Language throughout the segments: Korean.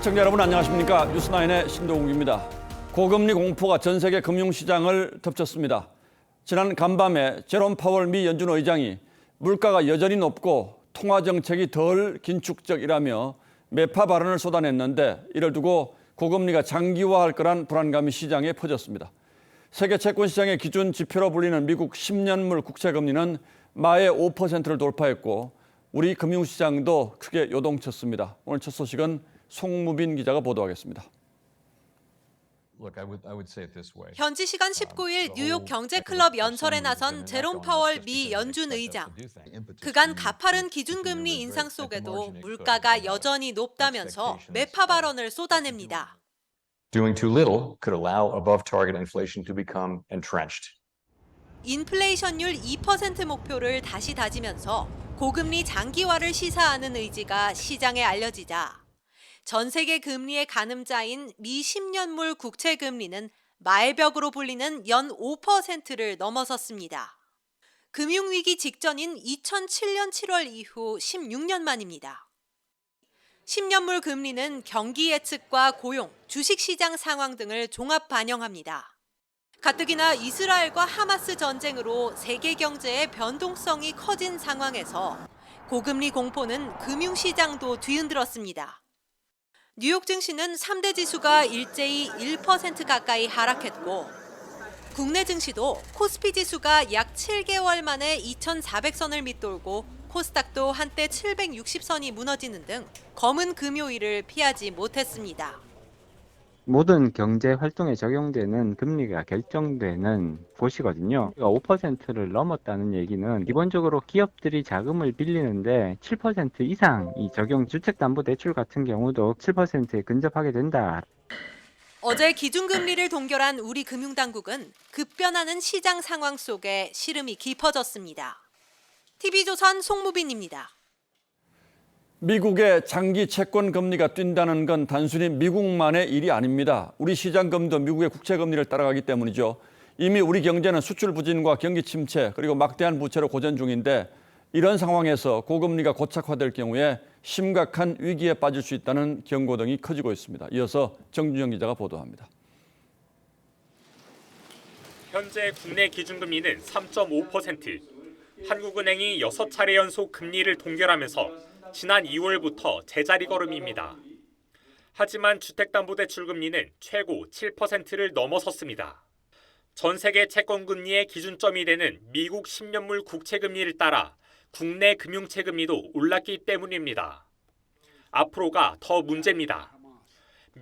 시청자 여러분 안녕하십니까. 뉴스나인의 신동욱입니다. 고금리 공포가 전 세계 금융시장을 덮쳤습니다. 지난 간밤에 제롬 파월 미 연준 의장이 물가가 여전히 높고 통화정책이 덜 긴축적이라며 매파 발언을 쏟아냈는데 이를 두고 고금리가 장기화할 거란 불안감이 시장에 퍼졌습니다. 세계 채권시장의 기준 지표로 불리는 미국 10년물 국채금리는 마의 5%를 돌파했고 우리 금융시장도 크게 요동쳤습니다. 오늘 첫 소식은 송무빈 기자가 보도하겠습니다. 현지 시간 19일 뉴욕 경제클럽 연설에 나선 제롬 파월 미 연준 의장. 그간 가파른 기준금리 인상 속에도 물가가 여전히 높다면서 매파 발언을 쏟아냅니다. Doing too little could allow above target inflation to become entrenched. 인플레이션율 2% 목표를 다시 다지면서 고금리 장기화를 시사하는 의지가 시장에 알려지자 전 세계 금리의 가늠자인 미 10년물 국채 금리는 마의벽으로 불리는 연 5%를 넘어섰습니다. 금융위기 직전인 2007년 7월 이후 16년 만입니다. 10년물 금리는 경기 예측과 고용, 주식시장 상황 등을 종합 반영합니다. 가뜩이나 이스라엘과 하마스 전쟁으로 세계 경제의 변동성이 커진 상황에서 고금리 공포는 금융시장도 뒤흔들었습니다. 뉴욕 증시는 3대 지수가 일제히 1% 가까이 하락했고 국내 증시도 코스피 지수가 약 7개월 만에 2,400선을 밑돌고 코스닥도 한때 760선이 무너지는 등 검은 금요일을 피하지 못했습니다. 모든 경제 활동에 적용되는 금리가 결정되는 곳이거든요. 5%를 넘었다는 얘기는 기본적으로 기업들이 자금을 빌리는데 7% 이상이 적용, 주택담보대출 같은 경우도 7%에 근접하게 된다. 어제 기준금리를 동결한 우리 금융당국은 급변하는 시장 상황 속에 시름이 깊어졌습니다. TV조선 송무빈입니다. 미국의 장기 채권 금리가 뛴다는 건 단순히 미국만의 일이 아닙니다. 우리 시장금도 미국의 국채 금리를 따라가기 때문이죠. 이미 우리 경제는 수출 부진과 경기 침체 그리고 막대한 부채로 고전 중인데 이런 상황에서 고금리가 고착화될 경우에 심각한 위기에 빠질 수 있다는 경고등이 커지고 있습니다. 이어서 정준영 기자가 보도합니다. 현재 국내 기준금리는 3.5%, 한국은행이 6차례 연속 금리를 동결하면서 지난 2월부터 제자리 걸음입니다. 하지만 주택담보대출 금리는 최고 7%를 넘어섰습니다. 전 세계 채권금리의 기준점이 되는 미국 10년물 국채금리를 따라 국내 금융채금리도 올랐기 때문입니다. 앞으로가 더 문제입니다.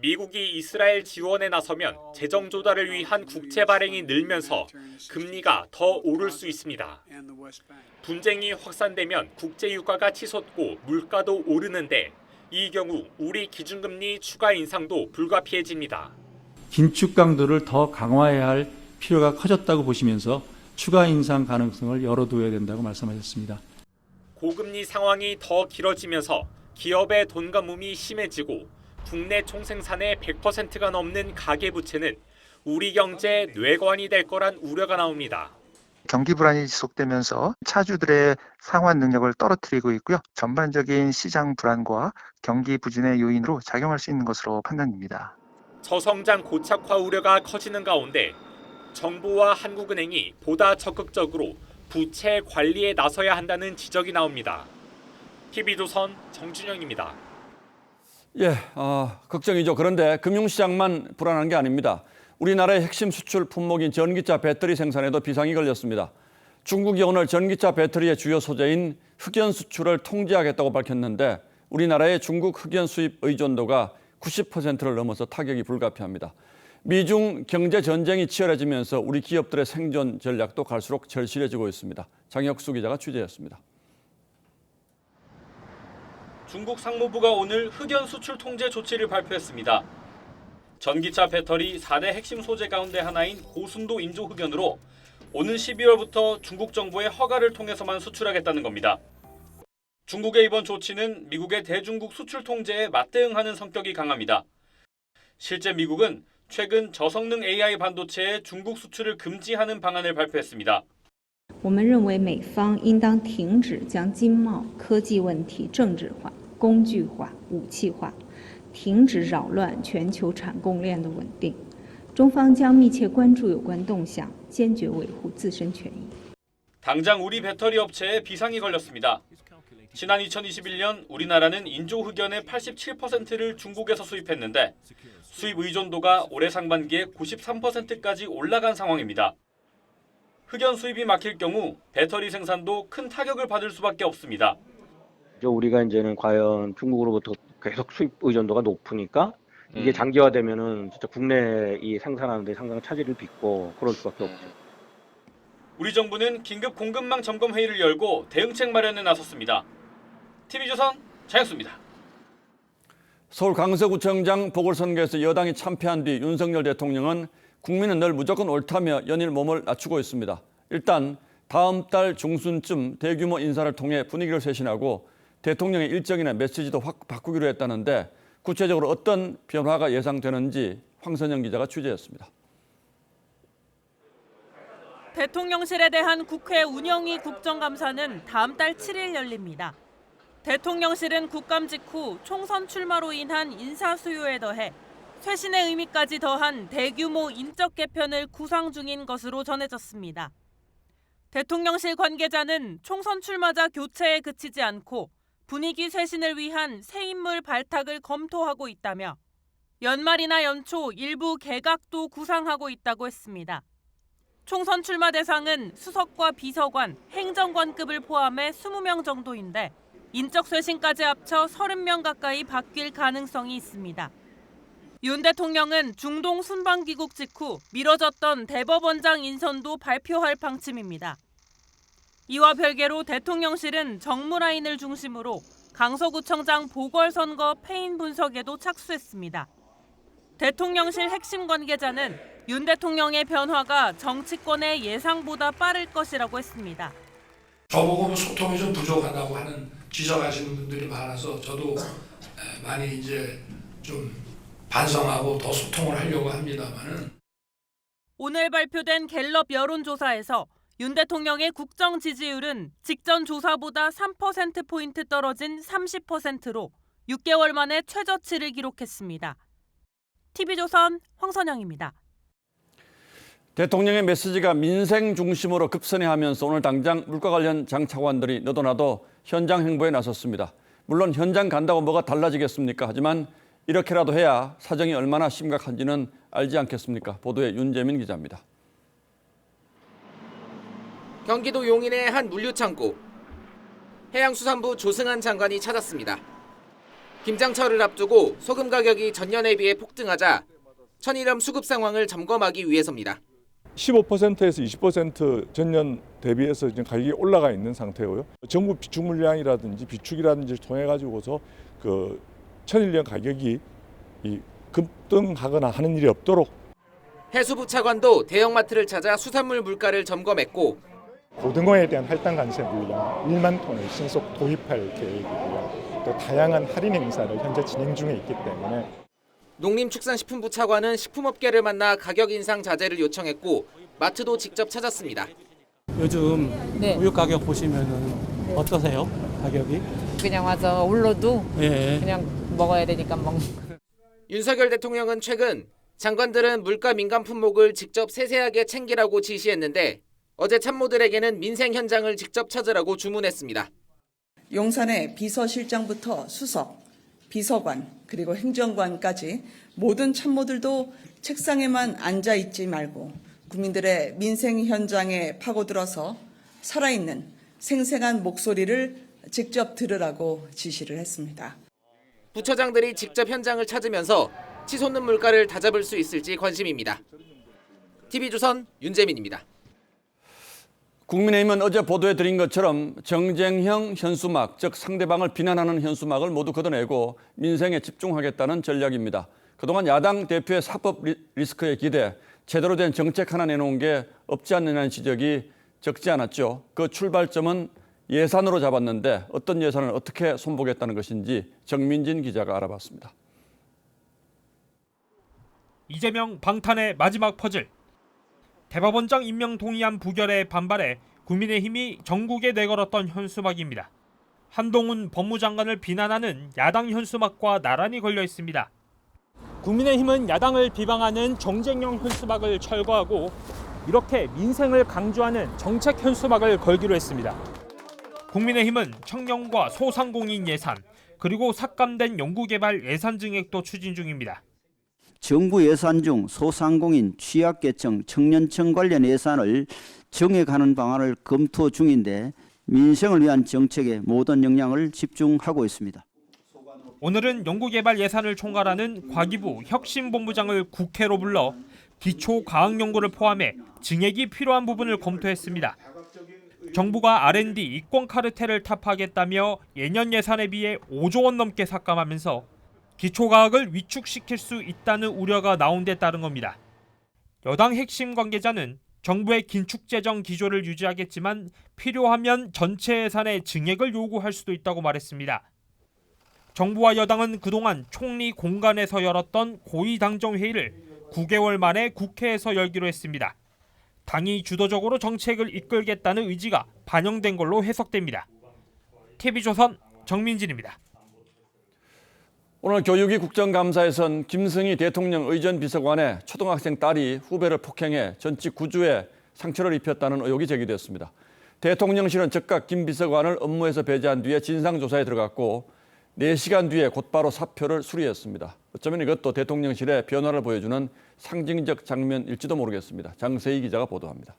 미국이 이스라엘 지원에 나서면 재정 조달을 위한 국채 발행이 늘면서 금리가 더 오를 수 있습니다. 분쟁이 확산되면 국제 유가가 치솟고 물가도 오르는데 이 경우 우리 기준금리 추가 인상도 불가피해집니다. 긴축 강도를 더 강화해야 할 필요가 커졌다고 보시면서 추가 인상 가능성을 열어두어야 된다고 말씀하셨습니다. 고금리 상황이 더 길어지면서 기업의 돈가뭄이 심해지고 국내 총생산의 100%가 넘는 가계부채는 우리 경제의 뇌관이 될 거란 우려가 나옵니다. 경기 불안이 지속되면서 차주들의 상환 능력을 떨어뜨리고 있고요. 전반적인 시장 불안과 경기 부진의 요인으로 작용할 수 있는 것으로 판단됩니다. 저성장 고착화 우려가 커지는 가운데 정부와 한국은행이 보다 적극적으로 부채 관리에 나서야 한다는 지적이 나옵니다. TV조선 정준영입니다. 걱정이죠. 그런데 금융시장만 불안한 게 아닙니다. 우리나라의 핵심 수출 품목인 전기차 배터리 생산에도 비상이 걸렸습니다. 중국이 오늘 전기차 배터리의 주요 소재인 흑연 수출을 통제하겠다고 밝혔는데 우리나라의 중국 흑연 수입 의존도가 90%를 넘어서 타격이 불가피합니다. 미중 경제 전쟁이 치열해지면서 우리 기업들의 생존 전략도 갈수록 절실해지고 있습니다. 장혁수 기자가 취재했습니다. 중국 상무부가 오늘 흑연 수출 통제 조치를 발표했습니다. 전기차 배터리 4대 핵심 소재 가운데 하나인 고순도 인조 흑연으로 오는 12월부터 중국 정부의 허가를 통해서만 수출하겠다는 겁니다. 중국의 이번 조치는 미국의 대중국 수출 통제에 맞대응하는 성격이 강합니다. 실제 미국은 최근 저성능 AI 반도체의 중국 수출을 금지하는 방안을 발표했습니다. 我们认为美方应当停止将经贸科技问题政治化、工具化、武器化，停止扰乱全球产供链的稳定。中方将密切关注有关动向，坚决维护自身权益。 당장 우리 배터리 업체에 비상이 걸렸습니다. 지난 2021년 우리나라는 인조 흑연의 87%를 중국에서 수입했는데 수입 의존도가 올해 상반기에 93%까지 올라간 상황입니다. 흑연 수입이 막힐 경우 배터리 생산도 큰 타격을 받을 수밖에 없습니다. 우리가 이제는 과연 중국으로부터 계속 수입 의존도가 높으니까 이게 장기화되면은 진짜 국내 이 생산하는 데 상당히 차질을 빚고 그럴 수밖에 없죠. 우리 정부는 긴급 공급망 점검 회의를 열고 대응책 마련에 나섰습니다. TV조선 장혁수입니다. 서울 강서구청장 보궐선거에서 여당이 참패한 뒤 윤석열 대통령은 국민은 늘 무조건 옳다며 연일 몸을 낮추고 있습니다. 일단 다음 달 중순쯤 대규모 인사를 통해 분위기를 쇄신하고 대통령의 일정이나 메시지도 확 바꾸기로 했다는데 구체적으로 어떤 변화가 예상되는지 황선영 기자가 취재했습니다. 대통령실에 대한 국회 운영위 국정감사는 다음 달 7일 열립니다. 대통령실은 국감 직후 총선 출마로 인한 인사 수요에 더해 쇄신의 의미까지 더한 대규모 인적 개편을 구상 중인 것으로 전해졌습니다. 대통령실 관계자는 총선 출마자 교체에 그치지 않고 분위기 쇄신을 위한 새 인물 발탁을 검토하고 있다며 연말이나 연초 일부 개각도 구상하고 있다고 했습니다. 총선 출마 대상은 수석과 비서관, 행정관급을 포함해 20명 정도인데 인적 쇄신까지 합쳐 30명 가까이 바뀔 가능성이 있습니다. 윤 대통령은 중동 순방 귀국 직후 미뤄졌던 대법원장 인선도 발표할 방침입니다. 이와 별개로 대통령실은 정무 라인을 중심으로 강서구청장 보궐선거 패인 분석에도 착수했습니다. 대통령실 핵심 관계자는 윤 대통령의 변화가 정치권의 예상보다 빠를 것이라고 했습니다. 저보고 소통이 좀 부족하다고 하는 지적하시는 분들이 많아서 저도 많이 이제 좀 반성하고 더 소통을 하려고 합니다만은. 오늘 발표된 갤럽 여론조사에서 윤 대통령의 국정 지지율은 직전 조사보다 3%포인트 떨어진 30%로 6개월 만에 최저치를 기록했습니다. TV조선 황선영입니다. 대통령의 메시지가 민생 중심으로 급선회하면서 오늘 당장 물가 관련 장차관들이 너도 나도 현장 행보에 나섰습니다. 물론 현장 간다고 뭐가 달라지겠습니까? 하지만 이렇게라도 해야 사정이 얼마나 심각한지는 알지 않겠습니까? 보도에 윤재민 기자입니다. 경기도 용인의 한 물류창고. 해양수산부 조승한 장관이 찾았습니다. 김장철을 앞두고 소금 가격이 전년에 비해 폭등하자 천일염 수급 상황을 점검하기 위해서입니다. 15%에서 20% 전년 대비해서 지금 가격이 올라가 있는 상태고요. 정부 비축 물량이라든지 비축이라든지 통해 가지고서 그 천일염 가격이 급등하거나 하는 일이 없도록. 해수부 차관도 대형마트를 찾아 수산물 물가를 점검했고 고등어에 대한 할당 관세 물량 1만 톤을 신속 도입할 계획이고요. 또 다양한 할인 행사를 현재 진행 중에 있기 때문에. 농림축산식품부 차관은 식품업계를 만나 가격 인상 자제를 요청했고 마트도 직접 찾았습니다. 요즘 우유 가격 보시면은 어떠세요? 가격이? 그냥 와서 올라도 예. 그냥 먹어야 되니까 먹는. 윤석열 대통령은 최근 장관들은 물가 민감 품목을 직접 세세하게 챙기라고 지시했는데 어제 참모들에게는 민생 현장을 직접 찾으라고 주문했습니다. 용산의 비서실장부터 수석, 비서관, 그리고 행정관까지 모든 참모들도 책상에만 앉아 있지 말고 국민들의 민생 현장에 파고들어서 살아있는 생생한 목소리를 직접 들으라고 지시를 했습니다. 부처장들이 직접 현장을 찾으면서 치솟는 물가를 다잡을 수 있을지 관심입니다. TV조선 윤재민입니다. 국민의힘은 어제 보도해드린 것처럼 정쟁형 현수막, 즉 상대방을 비난하는 현수막을 모두 걷어내고 민생에 집중하겠다는 전략입니다. 그동안 야당 대표의 사법 리스크에 기대 제대로 된 정책 하나 내놓은 게 없지 않느냐는 지적이 적지 않았죠. 그 출발점은 예산으로 잡았는데 어떤 예산을 어떻게 손보겠다는 것인지 정민진 기자가 알아봤습니다. 이재명 방탄의 마지막 퍼즐. 대법원장 임명 동의안 부결에 반발해 국민의힘이 전국에 내걸었던 현수막입니다. 한동훈 법무장관을 비난하는 야당 현수막과 나란히 걸려 있습니다. 국민의힘은 야당을 비방하는 정쟁형 현수막을 철거하고 이렇게 민생을 강조하는 정책 현수막을 걸기로 했습니다. 국민의힘은 청년과 소상공인 예산, 그리고 삭감된 연구개발 예산 증액도 추진 중입니다. 정부 예산 중 소상공인, 취약계층, 청년층 관련 예산을 정액하는 방안을 검토 중인데 민생을 위한 정책에 모든 역량을 집중하고 있습니다. 오늘은 연구개발 예산을 총괄하는 과기부 혁신본부장을 국회로 불러 기초과학연구를 포함해 증액이 필요한 부분을 검토했습니다. 정부가 R&D 이권 카르텔을 타파하겠다며 예년 예산에 비해 5조 원 넘게 삭감하면서 기초과학을 위축시킬 수 있다는 우려가 나온 데 따른 겁니다. 여당 핵심 관계자는 정부의 긴축재정 기조를 유지하겠지만 필요하면 전체 예산의 증액을 요구할 수도 있다고 말했습니다. 정부와 여당은 그동안 총리 공간에서 열었던 고위당정 회의를 9개월 만에 국회에서 열기로 했습니다. 당이 주도적으로 정책을 이끌겠다는 의지가 반영된 걸로 해석됩니다. TV조선 정민진입니다. 오늘 교육위 국정감사에선 김승희 대통령 의전비서관의 초등학생 딸이 후배를 폭행해 전치 9주에 상처를 입혔다는 의혹이 제기됐습니다. 대통령실은 즉각 김 비서관을 업무에서 배제한 뒤에 진상조사에 들어갔고 4시간 뒤에 곧바로 사표를 수리했습니다. 어쩌면 이것도 대통령실의 변화를 보여주는 상징적 장면일지도 모르겠습니다. 장세희 기자가 보도합니다.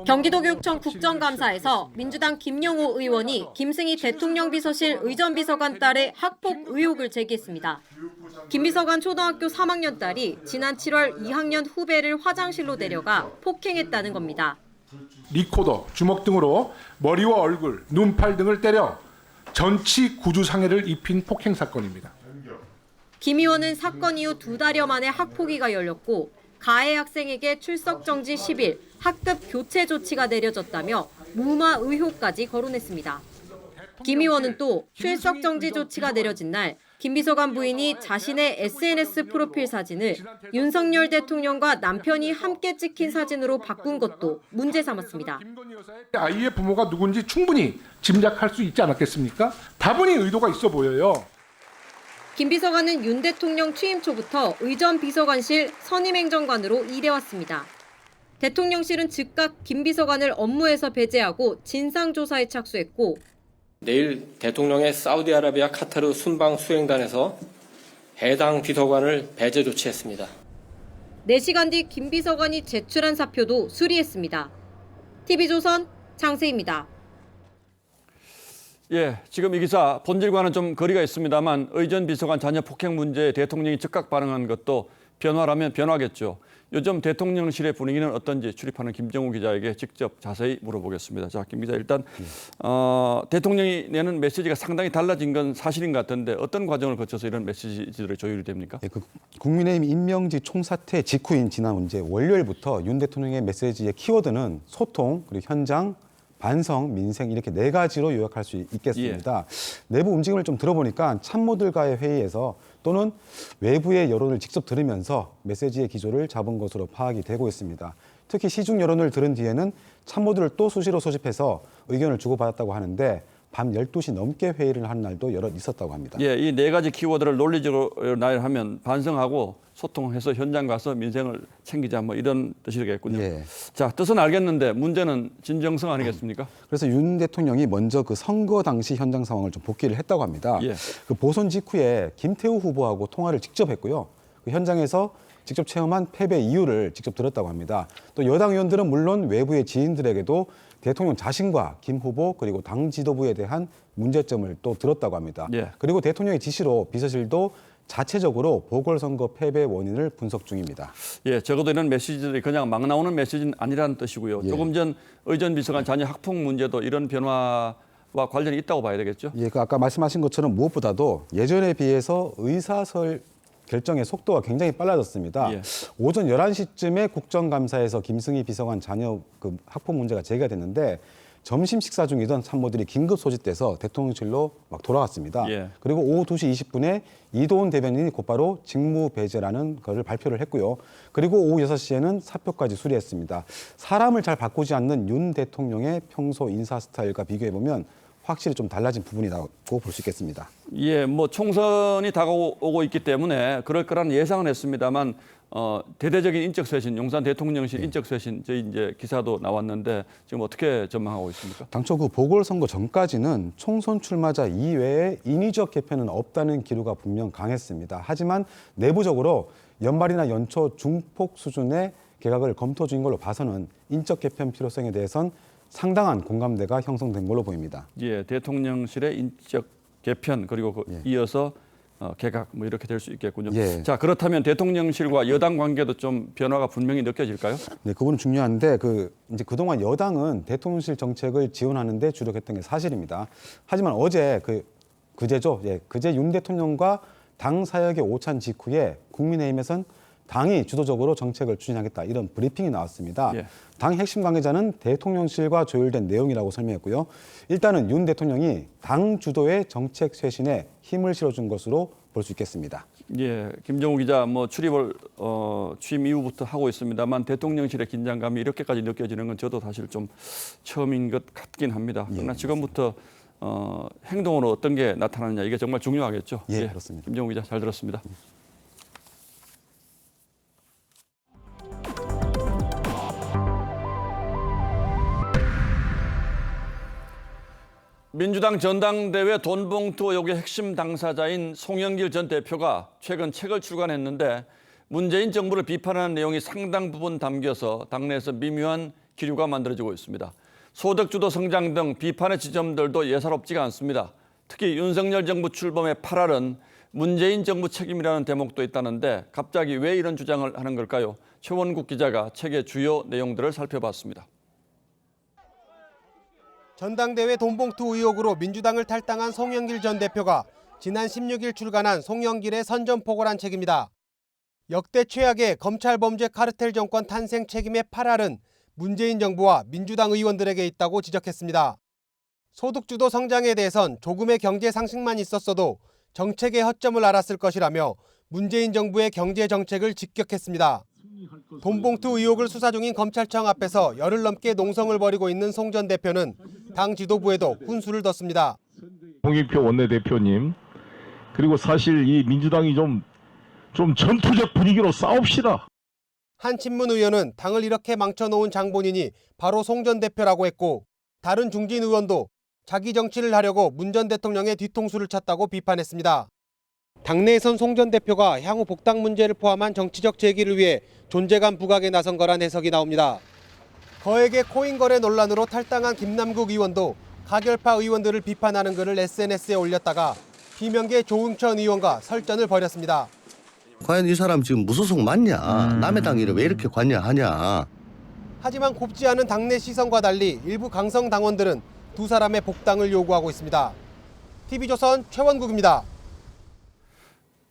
경기도교육청 국정감사에서 민주당 김영호 의원이 김승희 대통령 비서실 의전비서관 딸의 학폭 의혹을 제기했습니다. 김 비서관 초등학교 3학년 딸이 지난 7월 2학년 후배를 화장실로 데려가 폭행했다는 겁니다. 리코더, 주먹 등으로 머리와 얼굴, 눈팔 등을 때려 전치 9주 상해를 입힌 폭행 사건입니다. 김 의원은 사건 이후 2달여 만에 학폭위가 열렸고 가해 학생에게 출석 정지 10일, 학급 교체 조치가 내려졌다며 무마 의혹까지 거론했습니다. 김 의원은 또 출석 정지 조치가 내려진 날 김 비서관 부인이 자신의 SNS 프로필 사진을 윤석열 대통령과 남편이 함께 찍힌 사진으로 바꾼 것도 문제 삼았습니다. 아이의 부모가 누군지 충분히 짐작할 수 있지 않았겠습니까? 다분히 의도가 있어 보여요. 김 비서관은 윤 대통령 취임 초부터 의전비서관실 선임행정관으로 일해왔습니다. 대통령실은 즉각 김 비서관을 업무에서 배제하고 진상조사에 착수했고 내일 대통령의 사우디아라비아 카타르 순방 수행단에서 해당 비서관을 배제 조치했습니다. 4시간 뒤 김 비서관이 제출한 사표도 수리했습니다. TV조선 장세희입니다. 예, 지금 이 기사 본질과는 좀 거리가 있습니다만 의전 비서관 자녀 폭행 문제에 대통령이 즉각 반응한 것도 변화라면 변화겠죠. 요즘 대통령실의 분위기는 어떤지 출입하는 김정우 기자에게 직접 자세히 물어보겠습니다. 자, 김 기자, 일단 대통령이 내는 메시지가 상당히 달라진 건 사실인 것 같은데 어떤 과정을 거쳐서 이런 메시지들이 조율이 됩니까? 네, 국민의힘 임명직 총사퇴 직후인 지난 이제 월요일부터 윤 대통령의 메시지의 키워드는 소통, 그리고 현장, 반성, 민생 이렇게 4가지로 요약할 수 있겠습니다. 내부 움직임을 좀 들어보니까 참모들과의 회의에서 또는 외부의 여론을 직접 들으면서 메시지의 기조를 잡은 것으로 파악이 되고 있습니다. 특히 시중 여론을 들은 뒤에는 참모들을 또 수시로 소집해서 의견을 주고받았다고 하는데 밤 12시 넘게 회의를 한 날도 여럿 있었다고 합니다. 예, 이 4가지 키워드를 논리적으로 나열하면 반성하고 소통해서 현장 가서 민생을 챙기자 뭐 이런 뜻이 되겠군요. 예. 자, 뜻은 알겠는데 문제는 진정성 아니겠습니까? 그래서 윤 대통령이 먼저 그 선거 당시 현장 상황을 좀 복기를 했다고 합니다. 예. 그 보선 직후에 김태우 후보하고 통화를 직접 했고요. 그 현장에서 직접 체험한 패배 이유를 직접 들었다고 합니다. 또 여당 의원들은 물론 외부의 지인들에게도 대통령 자신과 김 후보 그리고 당 지도부에 대한 문제점을 또 들었다고 합니다. 예. 그리고 대통령의 지시로 비서실도 자체적으로 보궐선거 패배 원인을 분석 중입니다. 예, 적어도 이런 메시지들이 그냥 막 나오는 메시지는 아니라는 뜻이고요. 예. 조금 전 의전 비서관 자녀 학폭 문제도 이런 변화와 관련이 있다고 봐야 되겠죠? 예, 그 아까 말씀하신 것처럼 무엇보다도 예전에 비해서 의사설 결정의 속도가 굉장히 빨라졌습니다. 예. 오전 11시쯤에 국정감사에서 김승희 비서관 자녀 그 학폭 문제가 제기가 됐는데 점심 식사 중이던 참모들이 긴급 소집돼서 대통령실로 막 돌아갔습니다. 예. 그리고 오후 2시 20분에 이도훈 대변인이 곧바로 직무 배제라는 것을 발표를 했고요. 그리고 오후 6시에는 사표까지 수리했습니다. 사람을 잘 바꾸지 않는 윤 대통령의 평소 인사 스타일과 비교해보면 확실히 좀 달라진 부분이라고 볼 수 있겠습니다. 예, 뭐 총선이 다가오고 있기 때문에 그럴 거라는 예상은 했습니다만 대대적인 인적 쇄신, 용산 대통령실 인적 쇄신 저희 이제 기사도 나왔는데 지금 어떻게 전망하고 있습니까? 당초 그 보궐선거 전까지는 총선 출마자 이외에 인위적 개편은 없다는 기류가 분명 강했습니다. 하지만 내부적으로 연말이나 연초 중폭 수준의 개각을 검토 중인 걸로 봐서는 인적 개편 필요성에 대해선 상당한 공감대가 형성된 걸로 보입니다. 예, 대통령실의 인적 개편 그리고 이어서 개각 뭐 이렇게 될 수 있겠군요. 예. 자, 그렇다면 대통령실과 여당 관계도 좀 변화가 분명히 느껴질까요? 네, 그분은 중요한데 이제 그동안 여당은 대통령실 정책을 지원하는데 주력했던 게 사실입니다. 하지만 어제 그제죠. 예, 그제 윤 대통령과 당 사역의 오찬 직후에 국민의힘에선 당이 주도적으로 정책을 추진하겠다 이런 브리핑이 나왔습니다. 예. 당 핵심 관계자는 대통령실과 조율된 내용이라고 설명했고요. 일단은 윤 대통령이 당 주도의 정책 쇄신에 힘을 실어준 것으로 볼 수 있겠습니다. 예, 김정우 기자 뭐 출입을 취임 이후부터 하고 있습니다만 대통령실의 긴장감이 이렇게까지 느껴지는 건 저도 사실 좀 처음인 것 같긴 합니다. 그러나 지금부터 행동으로 어떤 게 나타나느냐 이게 정말 중요하겠죠. 예, 그렇습니다. 김정우 기자 잘 들었습니다. 민주당 전당대회 돈봉투 의혹의 핵심 당사자인 송영길 전 대표가 최근 책을 출간했는데 문재인 정부를 비판하는 내용이 상당 부분 담겨서 당내에서 미묘한 기류가 만들어지고 있습니다. 소득주도 성장 등 비판의 지점들도 예사롭지가 않습니다. 특히 윤석열 정부 출범의 8할은 문재인 정부 책임이라는 대목도 있다는데 갑자기 왜 이런 주장을 하는 걸까요? 최원국 기자가 책의 주요 내용들을 살펴봤습니다. 전당대회 돈봉투 의혹으로 민주당을 탈당한 송영길 전 대표가 지난 16일 출간한 송영길의 선전포고란 책입니다. 역대 최악의 검찰 범죄 카르텔 정권 탄생 책임의 8할은 문재인 정부와 민주당 의원들에게 있다고 지적했습니다. 소득주도 성장에 대해선 조금의 경제 상승만 있었어도 정책의 허점을 알았을 것이라며 문재인 정부의 경제 정책을 직격했습니다. 돈봉투 의혹을 수사 중인 검찰청 앞에서 열흘 넘게 농성을 벌이고 있는 송 전 대표는 당 지도부에도 훈수를 뒀습니다. 홍익표 원내대표님, 그리고 사실 이 민주당이 좀 전투적 분위기로 싸웁시다. 한 친문 의원은 당을 이렇게 망쳐놓은 장본인이 바로 송 전 대표라고 했고 다른 중진 의원도 자기 정치를 하려고 문 전 대통령의 뒤통수를 쳤다고 비판했습니다. 당내에선 송 전 대표가 향후 복당 문제를 포함한 정치적 제기를 위해 존재감 부각에 나선 거란 해석이 나옵니다. 거액의 코인 거래 논란으로 탈당한 김남국 의원도 가결파 의원들을 비판하는 글을 SNS에 올렸다가 비명계 조응천 의원과 설전을 벌였습니다. 과연 이 사람 지금 무소속 맞냐? 남의 당 일을 왜 이렇게 관여하냐? 하지만 곱지 않은 당내 시선과 달리 일부 강성 당원들은 두 사람의 복당을 요구하고 있습니다. TV조선 최원국입니다.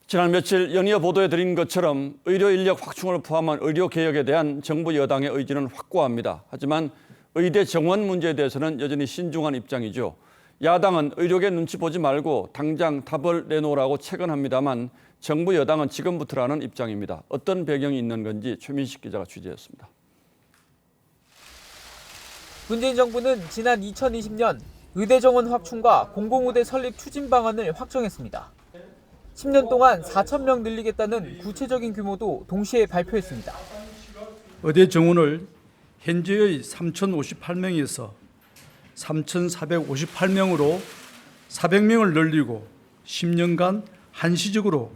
지난 며칠 연이어 보도해드린 것처럼 의료 인력 확충을 포함한 의료 개혁에 대한 정부 여당의 의지는 확고합니다. 하지만 의대 정원 문제에 대해서는 여전히 신중한 입장이죠. 야당은 의료계 눈치 보지 말고 당장 답을 내놓으라고 체건합니다만 정부 여당은 지금부터라는 입장입니다. 어떤 배경이 있는 건지 최민식 기자가 취재했습니다. 문재인 정부는 지난 2020년 의대 정원 확충과 공공의대 설립 추진 방안을 확정했습니다. 10년 동안 4,000명 늘리겠다는 구체적인 규모도 동시에 발표했습니다. 의대 정원을 현재의 3,058명에서 3,458명으로 400명을 늘리고 10년간 한시적으로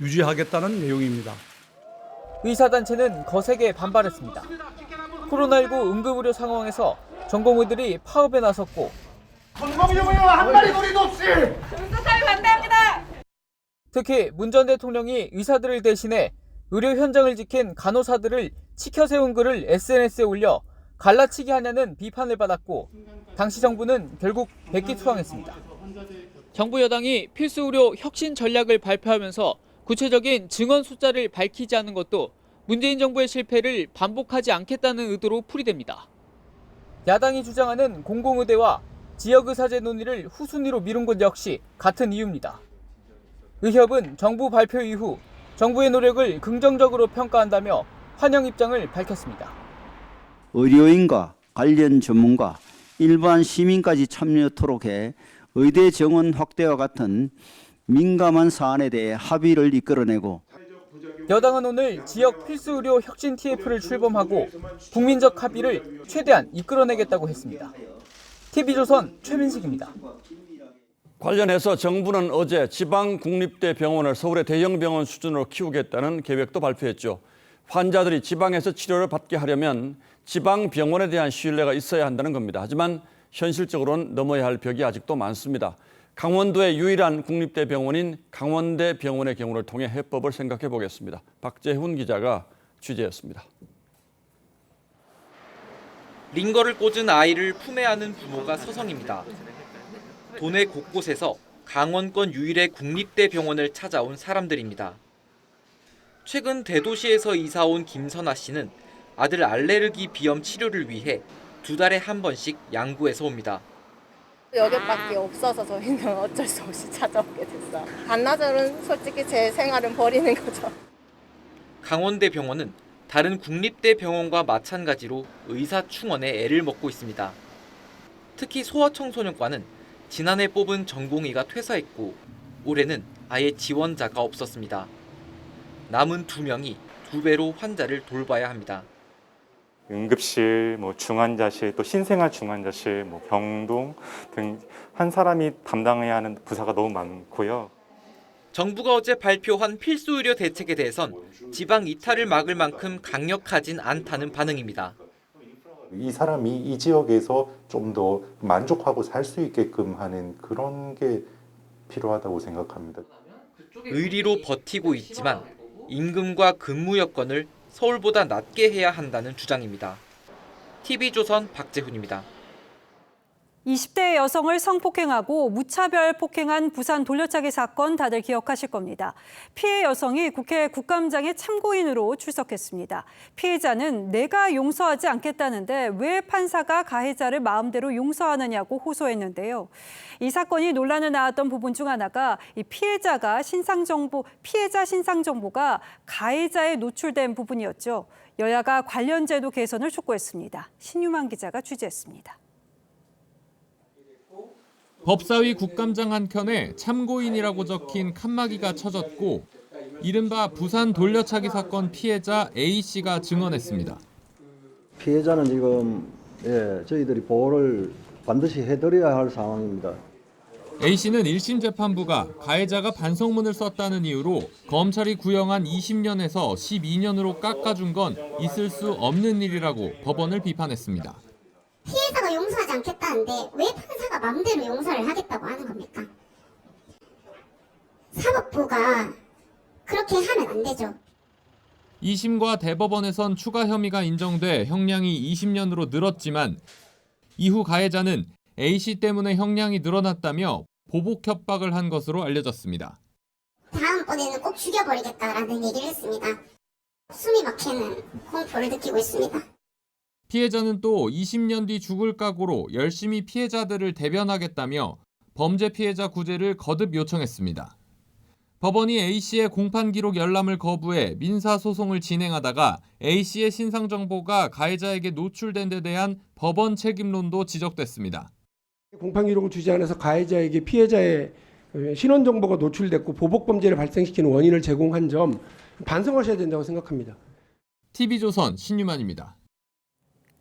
유지하겠다는 내용입니다. 의사단체는 거세게 반발했습니다. 코로나19 응급의료 상황에서 전공의들이 파업에 나섰고 한 마리 거리도 없이 의사사회 반대합니다. 특히 문 전 대통령이 의사들을 대신해 의료 현장을 지킨 간호사들을 치켜 세운 글을 SNS에 올려 갈라치기 하냐는 비판을 받았고 당시 정부는 결국 백기투항했습니다. 정부 여당이 필수 의료 혁신 전략을 발표하면서 구체적인 증원 숫자를 밝히지 않은 것도 문재인 정부의 실패를 반복하지 않겠다는 의도로 풀이됩니다. 야당이 주장하는 공공의대와 지역의사제 논의를 후순위로 미룬 것 역시 같은 이유입니다. 의협은 정부 발표 이후 정부의 노력을 긍정적으로 평가한다며 환영 입장을 밝혔습니다. 의료인과 관련 전문가, 일반 시민까지 참여토록 해 의대 정원 확대와 같은 민감한 사안에 대해 합의를 이끌어내고 여당은 오늘 지역 필수 의료 혁신 TF를 출범하고 국민적 합의를 최대한 이끌어내겠다고 했습니다. TV조선 최민식입니다. 관련해서 정부는 어제 지방 국립대 병원을 서울의 대형 병원 수준으로 키우겠다는 계획도 발표했죠. 환자들이 지방에서 치료를 받게 하려면 지방 병원에 대한 신뢰가 있어야 한다는 겁니다. 하지만 현실적으로는 넘어야 할 벽이 아직도 많습니다. 강원도의 유일한 국립대 병원인 강원대 병원의 경우를 통해 해법을 생각해 보겠습니다. 박재훈 기자가 취재했습니다. 링거를 꽂은 아이를 품에 안은 부모가 서성입니다. 도내 곳곳에서 강원권 유일의 국립대 병원을 찾아온 사람들입니다. 최근 대도시에서 이사 온 김선아 씨는 아들 알레르기 비염 치료를 위해 2달에 한 번씩 양구에서 옵니다. 여기밖에 없어서 저희는 어쩔 수 없이 찾아오게 됐어요. 반나절은 솔직히 제 생활은 버리는 거죠. 강원대 병원은 다른 국립대 병원과 마찬가지로 의사 충원에 애를 먹고 있습니다. 특히 소아청소년과는 지난해 뽑은 전공의가 퇴사했고 올해는 아예 지원자가 없었습니다. 남은 2명이 2배로 환자를 돌봐야 합니다. 응급실, 중환자실, 또 신생아 중환자실, 병동 등 한 사람이 담당해야 하는 부서가 너무 많고요. 정부가 어제 발표한 필수 의료 대책에 대해선 지방 이탈을 막을 만큼 강력하진 않다는 반응입니다. 이 사람이 이 지역에서 좀 더 만족하고 살 수 있게끔 하는 그런 게 필요하다고 생각합니다. 의리로 버티고 있지만 임금과 근무 여건을 서울보다 낮게 해야 한다는 주장입니다. TV조선 박재훈입니다. 20대 여성을 성폭행하고 무차별 폭행한 부산 돌려차기 사건 다들 기억하실 겁니다. 피해 여성이 국회 국감장에 참고인으로 출석했습니다. 피해자는 내가 용서하지 않겠다는데 왜 판사가 가해자를 마음대로 용서하느냐고 호소했는데요. 이 사건이 논란을 낳았던 부분 중 하나가 이 피해자 신상 정보가 가해자에 노출된 부분이었죠. 여야가 관련 제도 개선을 촉구했습니다. 신유만 기자가 취재했습니다. 법사위 국감장 한켠에 참고인이라고 적힌 칸막이가 쳐졌고 이른바 부산 돌려차기 사건 피해자 A씨가 증언했습니다. 피해자는 지금 저희들이 보호를 반드시 해드려야 할 상황입니다. A씨는 1심 재판부가 가해자가 반성문을 썼다는 이유로 검찰이 구형한 20년에서 12년으로 깎아준 건 있을 수 없는 일이라고 법원을 비판했습니다. 피해자가 용서하지 않겠다는데 왜 판사가 마음대로 용서를 하겠다고 하는 겁니까? 사법부가 그렇게 하면 안 되죠. 2심과 대법원에선 추가 혐의가 인정돼 형량이 20년으로 늘었지만 이후 가해자는 A씨 때문에 형량이 늘어났다며 보복 협박을 한 것으로 알려졌습니다. 다음번에는 꼭 죽여버리겠다라는 얘기를 했습니다. 숨이 막히는 공포를 느끼고 있습니다. 피해자는 또 20년 뒤 죽을 각오로 열심히 피해자들을 대변하겠다며 범죄 피해자 구제를 거듭 요청했습니다. 법원이 A씨의 공판 기록 열람을 거부해 민사소송을 진행하다가 A씨의 신상 정보가 가해자에게 노출된 데 대한 법원 책임론도 지적됐습니다. 공판 기록을 주지 않아서 가해자에게 피해자의 신원 정보가 노출됐고 보복 범죄를 발생시키는 원인을 제공한 점 반성하셔야 된다고 생각합니다. TV조선 신유만입니다.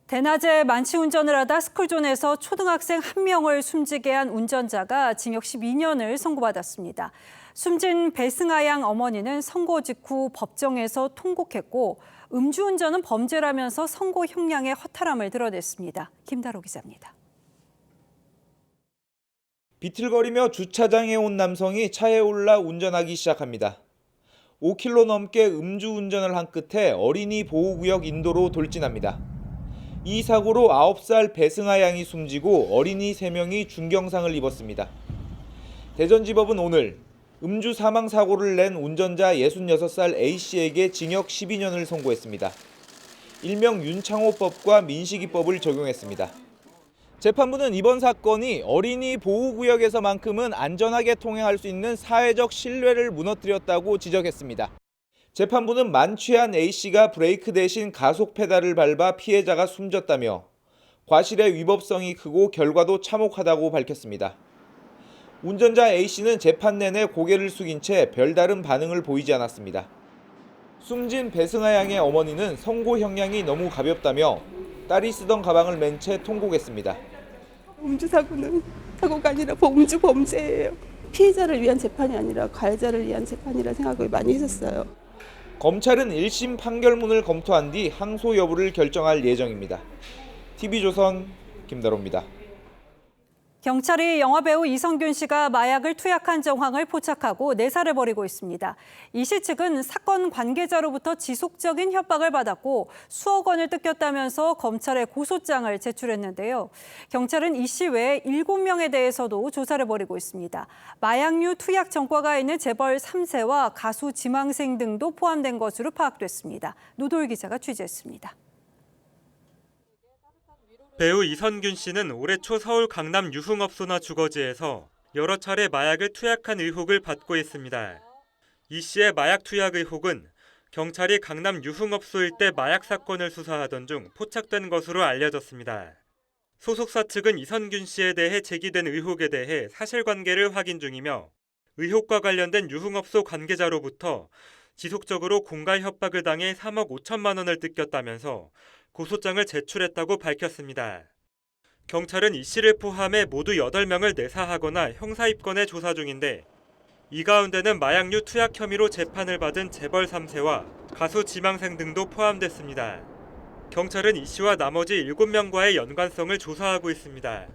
대낮에 만취 운전을 하다 스쿨존에서 초등학생 1명을 숨지게 한 운전자가 징역 12년을 선고받았습니다. 숨진 배승아 양 어머니는 선고 직후 법정에서 통곡했고 음주운전은 범죄라면서 선고 형량의 허탈함을 드러냈습니다. 김다로 기자입니다. 비틀거리며 주차장에 온 남성이 차에 올라 운전하기 시작합니다. 5km 넘게 음주운전을 한 끝에 어린이 보호구역 인도로 돌진합니다. 이 사고로 9살 배승아 양이 숨지고 어린이 3명이 중경상을 입었습니다. 대전지법은 오늘 음주 사망 사고를 낸 운전자 66살 A씨에게 징역 12년을 선고했습니다. 일명 윤창호법과 민식이법을 적용했습니다. 재판부는 이번 사건이 어린이 보호구역에서만큼은 안전하게 통행할 수 있는 사회적 신뢰를 무너뜨렸다고 지적했습니다. 재판부는 만취한 A씨가 브레이크 대신 가속 페달을 밟아 피해자가 숨졌다며 과실의 위법성이 크고 결과도 참혹하다고 밝혔습니다. 운전자 A씨는 재판 내내 고개를 숙인 채 별다른 반응을 보이지 않았습니다. 숨진 배승아 양의 어머니는 선고 형량이 너무 가볍다며 딸이 쓰던 가방을 맨 채 통곡했습니다. 음주 사고는 사고가 아니라 음주 범죄예요. 피해자를 위한 재판이 아니라 가해자를 위한 재판이라 생각을 많이 했었어요. 검찰은 1심 판결문을 검토한 뒤 항소 여부를 결정할 예정입니다. TV조선 김다로입니다. 경찰이 영화배우 이성균 씨가 마약을 투약한 정황을 포착하고 내사를 벌이고 있습니다. 이 씨 측은 사건 관계자로부터 지속적인 협박을 받았고 수억 원을 뜯겼다면서 검찰에 고소장을 제출했는데요. 경찰은 이 씨 외에 7명에 대해서도 조사를 벌이고 있습니다. 마약류 투약 전과가 있는 재벌 3세와 가수 지망생 등도 포함된 것으로 파악됐습니다. 노도일 기자가 취재했습니다. 배우 이성균 씨는 올해 초 서울 강남 유흥업소나 주거지에서 여러 차례 마약을 투약한 의혹을 받고 있습니다. 이 씨의 마약 투약 의혹은 경찰이 강남 유흥업소 일대 마약 사건을 수사하던 중 포착된 것으로 알려졌습니다. 소속사 측은 이성균 씨에 대해 제기된 의혹에 대해 사실관계를 확인 중이며 의혹과 관련된 유흥업소 관계자로부터 지속적으로 공갈 협박을 당해 3억 5천만 원을 뜯겼다면서 고소장을 제출했다고 밝혔습니다. 경찰은 이 씨를 포함해 모두 8명을 내사하거나 형사 입건해 조사 중인데 이 가운데는 마약류 투약 혐의로 재판을 받은 재벌 3세와 가수 지망생 등도 포함됐습니다. 경찰은 이 씨와 나머지 7명과의 연관성을 조사하고 있습니다.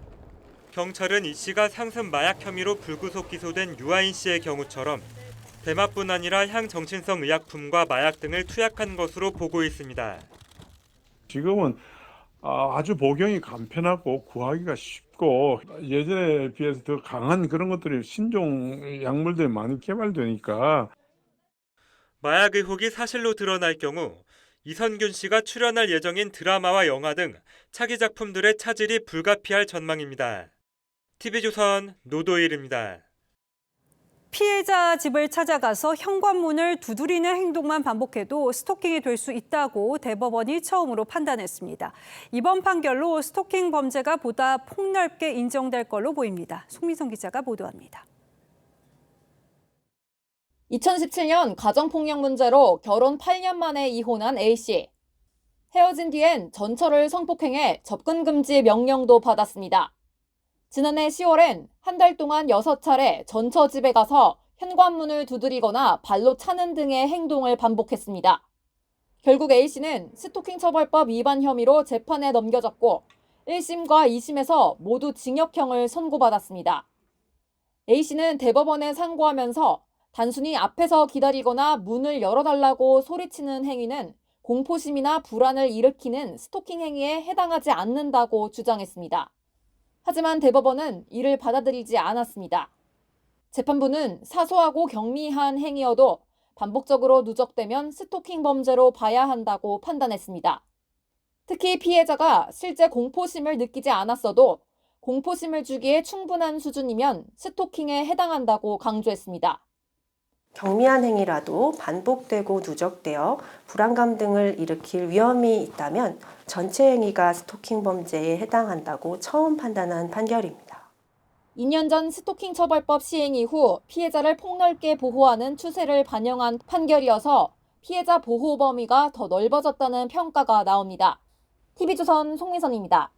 경찰은 이 씨가 상습 마약 혐의로 불구속 기소된 유아인 씨의 경우처럼 대마뿐 아니라 향정신성 의약품과 마약 등을 투약한 것으로 보고 있습니다. 지금은 아주 복용이 간편하고 구하기가 쉽고 예전에 비해서 더 강한 그런 것들이 신종 약물들이 많이 개발되니까 마약 의혹이 사실로 드러날 경우 이성균 씨가 출연할 예정인 드라마와 영화 등 차기 작품들의 차질이 불가피할 전망입니다. TV조선 노도일입니다. 피해자 집을 찾아가서 현관문을 두드리는 행동만 반복해도 스토킹이 될 수 있다고 대법원이 처음으로 판단했습니다. 이번 판결로 스토킹 범죄가 보다 폭넓게 인정될 걸로 보입니다. 송민성 기자가 보도합니다. 2017년 가정폭력 문제로 결혼 8년 만에 이혼한 A씨. 헤어진 뒤엔 전처를 성폭행해 접근 금지 명령도 받았습니다. 지난해 10월엔 한 달 동안 6차례 전처 집에 가서 현관문을 두드리거나 발로 차는 등의 행동을 반복했습니다. 결국 A씨는 스토킹 처벌법 위반 혐의로 재판에 넘겨졌고 1심과 2심에서 모두 징역형을 선고받았습니다. A씨는 대법원에 상고하면서 단순히 앞에서 기다리거나 문을 열어달라고 소리치는 행위는 공포심이나 불안을 일으키는 스토킹 행위에 해당하지 않는다고 주장했습니다. 하지만 대법원은 이를 받아들이지 않았습니다. 재판부는 사소하고 경미한 행위여도 반복적으로 누적되면 스토킹 범죄로 봐야 한다고 판단했습니다. 특히 피해자가 실제 공포심을 느끼지 않았어도 공포심을 주기에 충분한 수준이면 스토킹에 해당한다고 강조했습니다. 경미한 행위라도 반복되고 누적되어 불안감 등을 일으킬 위험이 있다면 전체 행위가 스토킹 범죄에 해당한다고 처음 판단한 판결입니다. 2년 전 스토킹 처벌법 시행 이후 피해자를 폭넓게 보호하는 추세를 반영한 판결이어서 피해자 보호 범위가 더 넓어졌다는 평가가 나옵니다. TV조선 송민선입니다.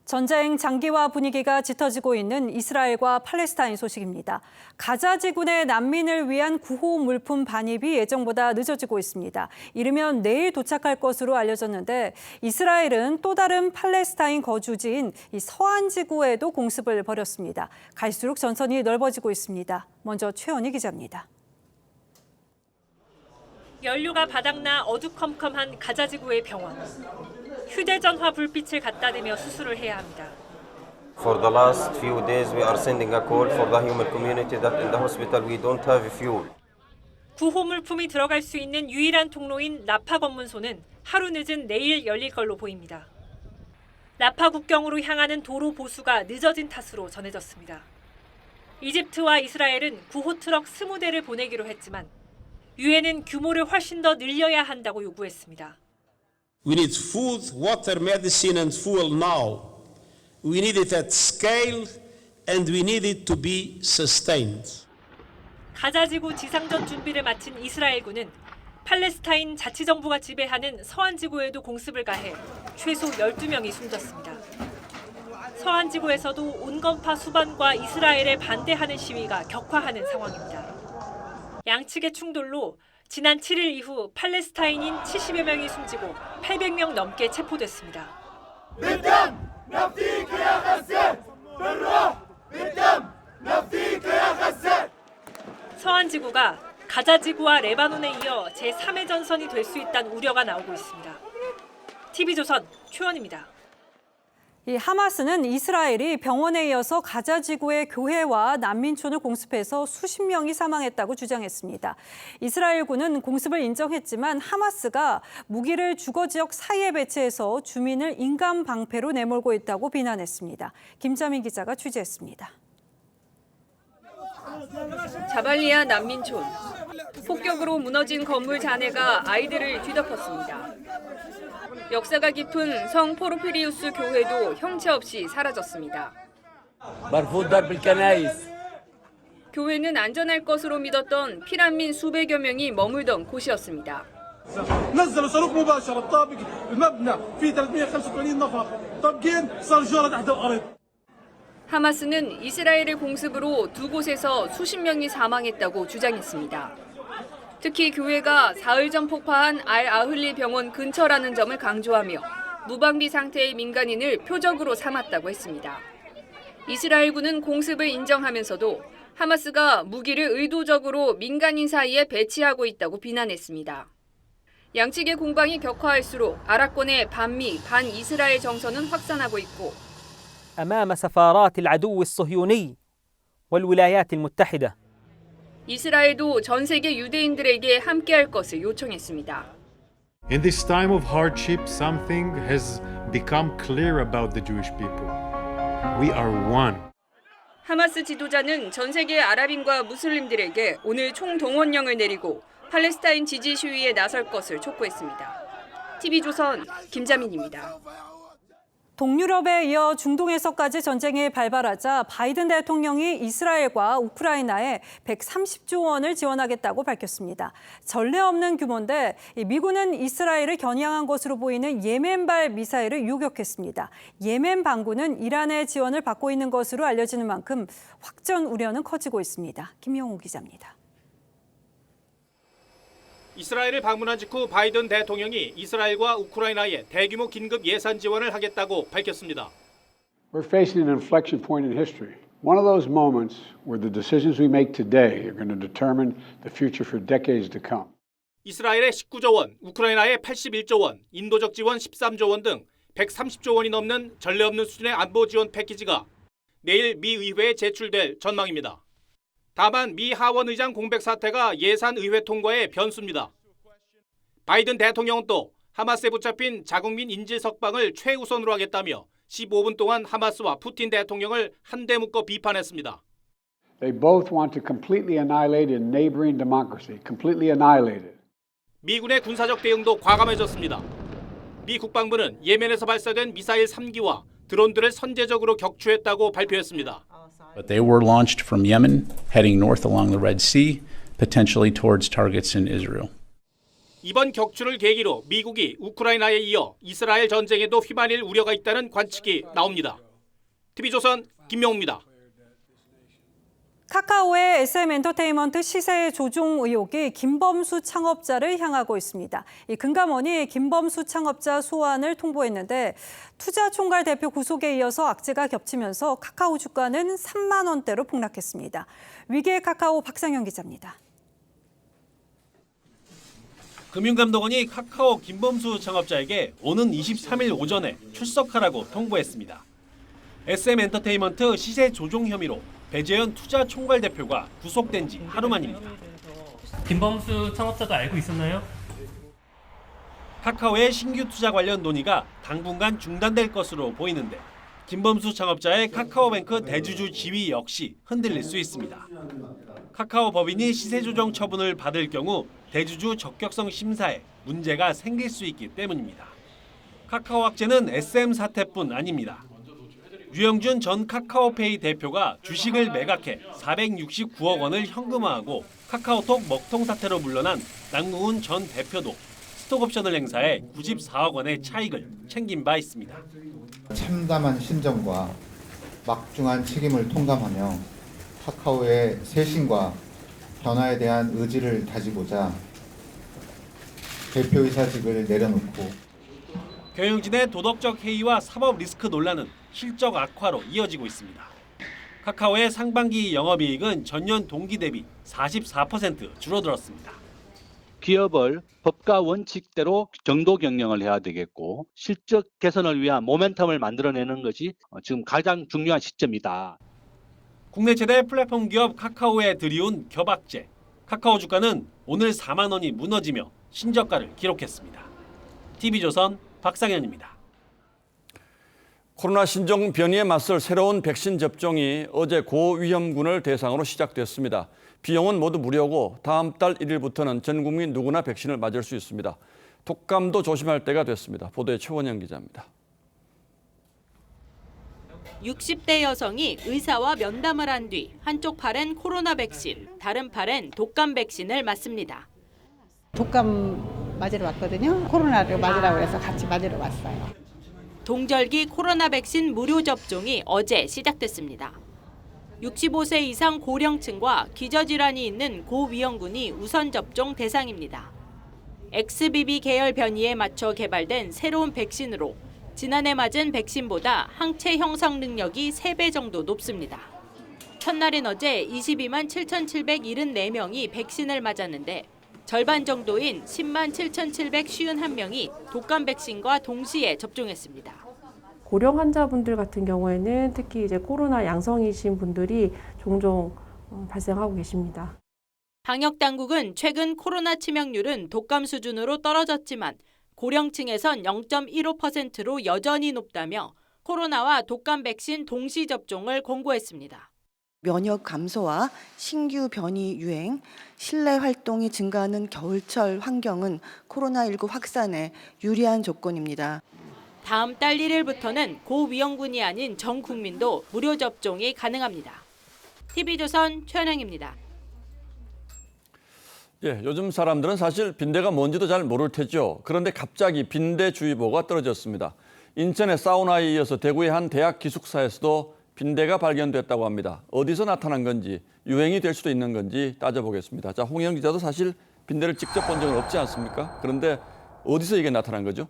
전쟁 장기화 분위기가 짙어지고 있는 이스라엘과 팔레스타인 소식입니다. 가자 지구내 난민을 위한 구호 물품 반입이 예정보다 늦어지고 있습니다. 이르면 내일 도착할 것으로 알려졌는데 이스라엘은 또 다른 팔레스타인 거주지인 이 서안 지구에도 공습을 벌였습니다. 갈수록 전선이 넓어지고 있습니다. 먼저 최연희 기자입니다. 연료가 바닥나 어두컴컴한 가자 지구의 병원. 휴대전화 불빛을 갖다 대며 수술을 해야 합니다. For the last few days we are sending a call for the human community that in the hospital we don't have fuel. 구호 물품이 들어갈 수 있는 유일한 통로인 라파 검문소는 하루 늦은 내일 열릴 걸로 보입니다. 라파 국경으로 향하는 도로 보수가 늦어진 탓으로 전해졌습니다. 이집트와 이스라엘은 구호 트럭 20대를 보내기로 했지만 유엔은 규모를 훨씬 더 늘려야 한다고 요구했습니다. We need food, water, medicine, and fuel now. We need it at scale, and we need it to be sustained. 가자지구 지상전 준비를 마친 이스라엘군은 팔레스타인 자치정부가 지배하는 서안지구에도 공습을 가해 최소 12명이 숨졌습니다. 서안지구에서도 온건파 수반과 이스라엘에 반대하는 시위가 격화하는 상황입니다. 양측의 충돌로 지난 7일 이후 팔레스타인인 70여 명이 숨지고 800명 넘게 체포됐습니다. 서안지구가 가자지구와 레바논에 이어 제3의 전선이 될 수 있다는 우려가 나오고 있습니다. TV조선 최원입니다. 이 하마스는 이스라엘이 병원에 이어서 가자지구의 교회와 난민촌을 공습해서 수십 명이 사망했다고 주장했습니다. 이스라엘군은 공습을 인정했지만 하마스가 무기를 주거 지역 사이에 배치해서 주민을 인간 방패로 내몰고 있다고 비난했습니다. 김자민 기자가 취재했습니다. 자발리아 난민촌. 폭격으로 무너진 건물 잔해가 아이들을 뒤덮었습니다. 역사가 깊은 성 포르피리우스 교회도 형체 없이 사라졌습니다. 교회는 안전할 것으로 믿었던 피난민 수백여 명이 머물던 곳이었습니다. 하마스는 이스라엘의 공습으로 두 곳에서 수십 명이 사망했다고 주장했습니다. 특히 교회가 사흘 전 폭파한 알-아흘리 병원 근처라는 점을 강조하며 무방비 상태의 민간인을 표적으로 삼았다고 했습니다. 이스라엘군은 공습을 인정하면서도 하마스가 무기를 의도적으로 민간인 사이에 배치하고 있다고 비난했습니다. 양측의 공방이 격화할수록 아랍권의 반미, 반이스라엘 정서는 확산하고 있고 أمام سفارات العدو الصهيوني والولايات المتحدة. 이스라엘도 전 세계 유대인들에게 함께할 것을 요청했습니다. In this time of hardship, something has become clear about the Jewish people. We are one. 하마스 지도자는 전 세계 아랍인과 무슬림들에게 오늘 총동원령을 내리고 팔레스타인 지지 시위에 나설 것을 촉구했습니다. TV조선 김자민입니다. 동유럽에 이어 중동에서까지 전쟁이 발발하자 바이든 대통령이 이스라엘과 우크라이나에 130조 원을 지원하겠다고 밝혔습니다. 전례 없는 규모인데 미군은 이스라엘을 겨냥한 것으로 보이는 예멘발 미사일을 요격했습니다. 예멘 반군은 이란의 지원을 받고 있는 것으로 알려지는 만큼 확전 우려는 커지고 있습니다. 김영우 기자입니다. 이스라엘을 방문한 직후 바이든 대통령이 이스라엘과 우크라이나에 대규모 긴급 예산 지원을 하겠다고 밝혔습니다. We're facing an inflection point in history. One of those moments where the decisions we make today are going to determine the future for decades to come. 이스라엘의 19조 원, 우크라이나의 81조 원, 인도적 지원 13조 원 등 130조 원이 넘는 전례 없는 수준의 안보 지원 패키지가 내일 미 의회에 제출될 전망입니다. 다만 미 하원 의장 공백 사태가 예산 의회 통과의 변수입니다. 바이든 대통령은 또 하마스에 붙잡힌 자국민 인질 석방을 최우선으로 하겠다며 15분 동안 하마스와 푸틴 대통령을 한데 묶어 비판했습니다. They both want to completely annihilate a neighboring democracy, completely annihilate it. 미군의 군사적 대응도 과감해졌습니다. 미 국방부는 예멘에서 발사된 미사일 3기와 드론들을 선제적으로 격추했다고 발표했습니다. But they were launched from Yemen, heading north along the Red Sea, potentially towards targets in Israel. 이번 격추를 계기로 미국이 우크라이나에 이어 이스라엘 전쟁에도 휘말릴 우려가 있다는 관측이 나옵니다. TV조선 김명우입니다. 카카오의 SM엔터테인먼트 시세 조종 의혹이 김범수 창업자를 향하고 있습니다. 이 금감원이 김범수 창업자 소환을 통보했는데 투자총괄 대표 구속에 이어서 악재가 겹치면서 카카오 주가는 3만 원대로 폭락했습니다. 위기의 카카오 박상현 기자입니다. 금융감독원이 카카오 김범수 창업자에게 오는 23일 오전에 출석하라고 통보했습니다. SM엔터테인먼트 시세 조종 혐의로 배재현 투자총괄 대표가 구속된 지 하루 만입니다. 김범수 창업자도 알고 있었나요? 카카오의 신규 투자 관련 논의가 당분간 중단될 것으로 보이는데 김범수 창업자의 카카오뱅크 대주주 지위 역시 흔들릴 수 있습니다. 카카오 법인이 시세 조정 처분을 받을 경우 대주주 적격성 심사에 문제가 생길 수 있기 때문입니다. 카카오 악재는 SM 사태뿐 아닙니다. 유영준 전 카카오페이 대표가 주식을 매각해 469억 원을 현금화하고 카카오톡 먹통 사태로 물러난 남궁훈 전 대표도 스톡옵션을 행사해 94억 원의 차익을 챙긴 바 있습니다. 참담한 심정과 막중한 책임을 통감하며 카카오의 쇄신과 변화에 대한 의지를 다지고자 대표이사직을 내려놓고 경영진의 도덕적 해이와 사법 리스크 논란은 실적 악화로 이어지고 있습니다. 카카오의 상반기 영업이익은 전년 동기 대비 44% 줄어들었습니다. 기업을 법과 원칙대로 정도 경영을 해야 되겠고 실적 개선을 위한 모멘텀을 만들어내는 것이 지금 가장 중요한 시점이다. 국내 최대 플랫폼 기업 카카오에 들이온 겹악재. 카카오 주가는 오늘 4만 원이 무너지며 신저가를 기록했습니다. TV조선 박상현입니다. 코로나 신종 변이에 맞설 새로운 백신 접종이 어제 고위험군을 대상으로 시작됐습니다. 비용은 모두 무료고 다음 달 1일부터는 전 국민 누구나 백신을 맞을 수 있습니다. 독감도 조심할 때가 됐습니다. 보도에 최원영 기자입니다. 60대 여성이 의사와 면담을 한 뒤 한쪽 팔엔 코로나 백신, 다른 팔엔 독감 백신을 맞습니다. 독감 맞으러 왔거든요. 코로나를 맞으라고 해서 같이 맞으러 왔어요. 동절기 코로나 백신 무료 접종이 어제 시작됐습니다. 65세 이상 고령층과 기저질환이 있는 고위험군이 우선 접종 대상입니다. XBB 계열 변이에 맞춰 개발된 새로운 백신으로 지난해 맞은 백신보다 항체 형성 능력이 3배 정도 높습니다. 첫날인 어제 22만 7,774명이 백신을 맞았는데 절반 정도인 10만 7,751명이 독감 백신과 동시에 접종했습니다. 고령 환자분들 같은 경우에는 특히 이제 코로나 양성이신 분들이 종종 발생하고 계십니다. 방역 당국은 최근 코로나 치명률은 독감 수준으로 떨어졌지만 고령층에선 0.15%로 여전히 높다며 코로나와 독감 백신 동시 접종을 권고했습니다. 면역 감소와 신규 변이 유행, 실내 활동이 증가하는 겨울철 환경은 코로나19 확산에 유리한 조건입니다. 다음 달 1일부터는 고위험군이 아닌 전 국민도 무료 접종이 가능합니다. TV조선 최은영입니다. 예, 요즘 사람들은 사실 빈대가 뭔지도 잘 모를 테죠. 그런데 갑자기 빈대주의보가 떨어졌습니다. 인천의 사우나에 이어서 대구의 한 대학 기숙사에서도 빈대가 발견됐다고 합니다. 어디서 나타난 건지, 유행이 될 수도 있는 건지 따져보겠습니다. 자, 홍영 기자도 사실 빈대를 직접 본 적은 없지 않습니까? 그런데 어디서 이게 나타난 거죠?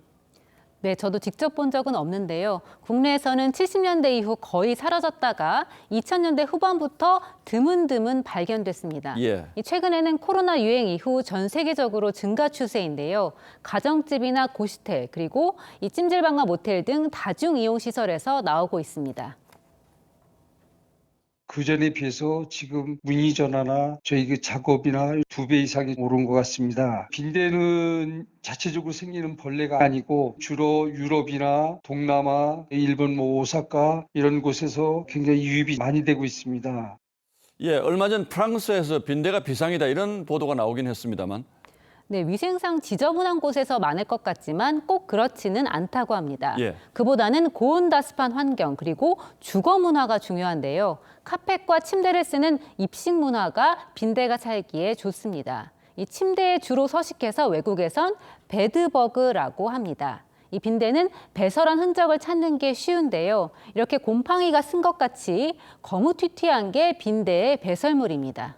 네, 저도 직접 본 적은 없는데요. 국내에서는 70년대 이후 거의 사라졌다가 2000년대 후반부터 드문드문 발견됐습니다. 예. 최근에는 코로나 유행 이후 전 세계적으로 증가 추세인데요. 가정집이나 고시텔, 그리고 이 찜질방과 모텔 등 다중이용시설에서 나오고 있습니다. 그전에 비해서 지금 문의 전화나 저희 그 작업이나 2배 이상이 오른 것 같습니다. 빈대는 자체적으로 생기는 벌레가 아니고 주로 유럽이나 동남아, 일본 오사카 이런 곳에서 굉장히 유입이 많이 되고 있습니다. 예, 얼마 전 프랑스에서 빈대가 비상이다 이런 보도가 나오긴 했습니다만. 네, 위생상 지저분한 곳에서 많을 것 같지만 꼭 그렇지는 않다고 합니다. 예. 그보다는 고온다습한 환경 그리고 주거 문화가 중요한데요. 카펫과 침대를 쓰는 입식 문화가 빈대가 살기에 좋습니다. 이 침대에 주로 서식해서 외국에선 베드버그라고 합니다. 이 빈대는 배설한 흔적을 찾는 게 쉬운데요. 이렇게 곰팡이가 쓴 것 같이 거무튀튀한 게 빈대의 배설물입니다.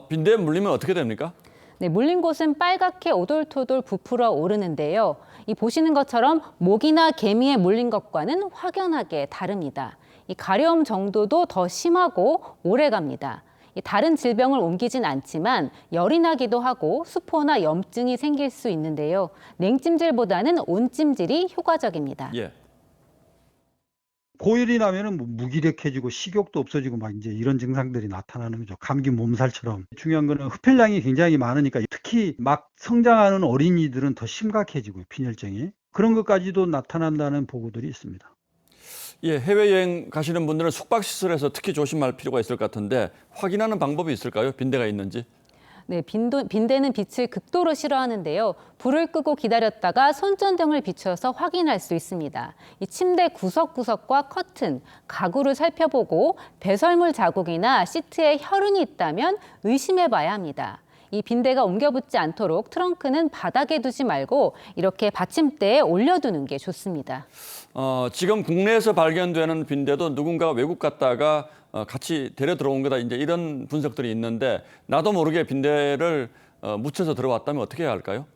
빈대에 물리면 어떻게 됩니까? 네, 물린 곳은 빨갛게 오돌토돌 부풀어 오르는데요. 이 보시는 것처럼 모기나 개미에 물린 것과는 확연하게 다릅니다. 이 가려움 정도도 더 심하고 오래 갑니다. 다른 질병을 옮기진 않지만 열이 나기도 하고 수포나 염증이 생길 수 있는데요. 냉찜질보다는 온찜질이 효과적입니다. 예. 고열이 나면은 뭐 무기력해지고 식욕도 없어지고 막 이제 이런 증상들이 나타나는 거죠. 감기 몸살처럼. 중요한 거는 흡혈량이 굉장히 많으니까 특히 막 성장하는 어린이들은 더 심각해지고요. 빈혈증이. 그런 것까지도 나타난다는 보고들이 있습니다. 예, 해외여행 가시는 분들은 숙박시설에서 특히 조심할 필요가 있을 것 같은데 확인하는 방법이 있을까요? 빈대가 있는지? 네, 빈대는 빛을 극도로 싫어하는데요. 불을 끄고 기다렸다가 손전등을 비춰서 확인할 수 있습니다. 이 침대 구석구석과 커튼, 가구를 살펴보고 배설물 자국이나 시트에 혈흔이 있다면 의심해봐야 합니다. 이 빈대가 옮겨붙지 않도록 트렁크는 바닥에 두지 말고 이렇게 받침대에 올려두는 게 좋습니다. 지금 국내에서 발견되는 빈대도 누군가가 외국 갔다가 같이 데려 들어온 거다, 이제 이런 분석들이 있는데, 나도 모르게 빈대를 묻혀서 들어왔다면 어떻게 해야 할까요?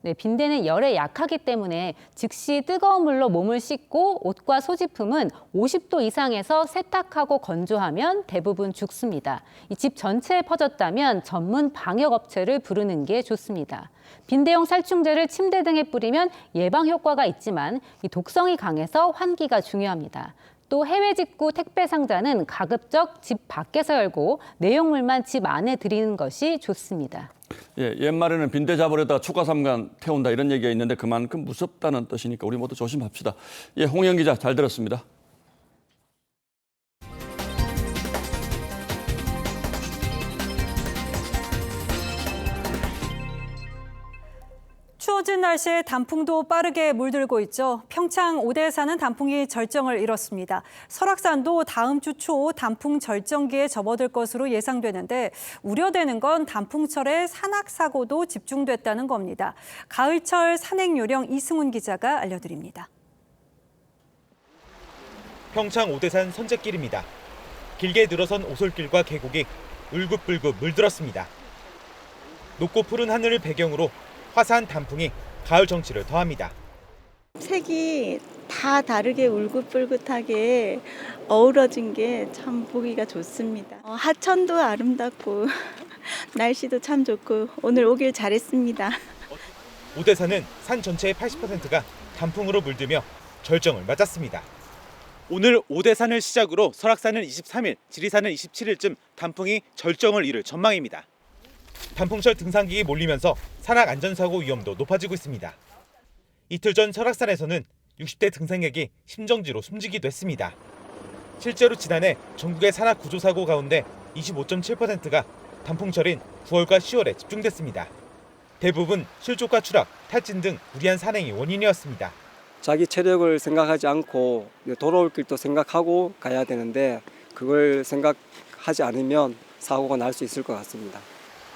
네, 빈대는 열에 약하기 때문에 즉시 뜨거운 물로 몸을 씻고 옷과 소지품은 50도 이상에서 세탁하고 건조하면 대부분 죽습니다. 이 집 전체에 퍼졌다면 전문 방역업체를 부르는 게 좋습니다. 빈대용 살충제를 침대 등에 뿌리면 예방 효과가 있지만 이 독성이 강해서 환기가 중요합니다. 또 해외 직구 택배 상자는 가급적 집 밖에서 열고 내용물만 집 안에 들이는 것이 좋습니다. 예, 옛말에는 빈대 잡으려다가 초가삼간 태운다 이런 얘기가 있는데 그만큼 무섭다는 뜻이니까 우리 모두 조심합시다. 예, 홍영 기자 잘 들었습니다. 추워진 날씨에 단풍도 빠르게 물들고 있죠. 평창 오대산은 단풍이 절정을 이뤘습니다. 설악산도 다음 주 초 단풍 절정기에 접어들 것으로 예상되는데 우려되는 건 단풍철에 산악 사고도 집중됐다는 겁니다. 가을철 산행 요령 이승훈 기자가 알려드립니다. 평창 오대산 선제길입니다. 길게 늘어선 오솔길과 계곡이 울긋불긋 물들었습니다. 높고 푸른 하늘을 배경으로 화사한 단풍이 가을 정취를 더합니다. 색이 다 다르게 울긋불긋하게 어우러진 게 참 보기가 좋습니다. 하천도 아름답고 날씨도 참 좋고 오늘 오길 잘했습니다. 오대산은 산 전체의 80%가 단풍으로 물들며 절정을 맞았습니다. 오늘 오대산을 시작으로 설악산은 23일, 지리산은 27일쯤 단풍이 절정을 이룰 전망입니다. 단풍철 등산객이 몰리면서 산악 안전사고 위험도 높아지고 있습니다. 이틀 전 설악산에서는 60대 등산객이 심정지로 숨지기도 했습니다. 실제로 지난해 전국의 산악 구조사고 가운데 25.7%가 단풍철인 9월과 10월에 집중됐습니다. 대부분 실족과 추락, 탈진 등 무리한 산행이 원인이었습니다. 자기 체력을 생각하지 않고 돌아올 길도 생각하고 가야 되는데 그걸 생각하지 않으면 사고가 날 수 있을 것 같습니다.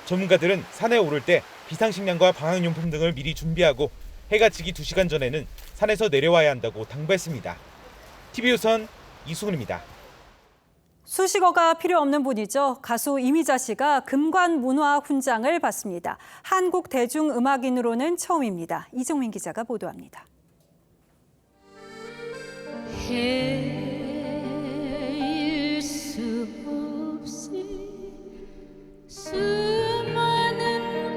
전문가들은 산에 오를 때 비상식량과 방향용품 등을 미리 준비하고 해가 지기 2시간 전에는 산에서 내려와야 한다고 당부했습니다. TV조선 이수근입니다. 수식어가 필요 없는 분이죠. 가수 이미자 씨가 금관문화훈장을 받습니다. 한국 대중음악인으로는 처음입니다. 이정민 기자가 보도합니다. 헤일 수 없이 수많은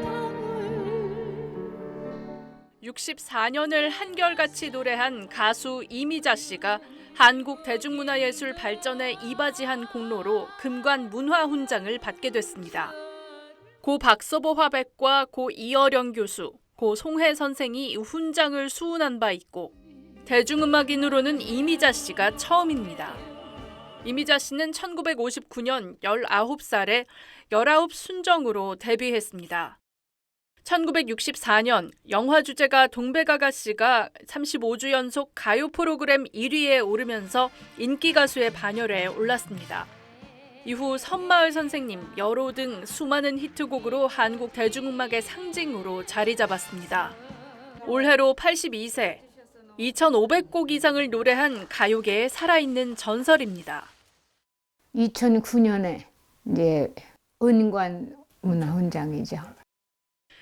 밤을 64년을 한결같이 노래한 가수 이미자 씨가 한국 대중문화예술 발전에 이바지한 공로로 금관문화훈장을 받게 됐습니다. 고 박서보 화백과 고 이어령 교수, 고 송혜 선생이 훈장을 수운한 바 있고 대중음악인으로는 이미자 씨가 처음입니다. 이미자 씨는 1959년 19살에 19 순정으로 데뷔했습니다. 1964년 영화 주제가 동백아가씨가 35주 연속 가요 프로그램 1위에 오르면서 인기 가수의 반열에 올랐습니다. 이후 섬마을 선생님, 여로 등 수많은 히트곡으로 한국 대중음악의 상징으로 자리 잡았습니다. 올해로 82세, 2,500곡 이상을 노래한 가요계의 살아있는 전설입니다. 2009년에 이제 은관 문화훈장이죠.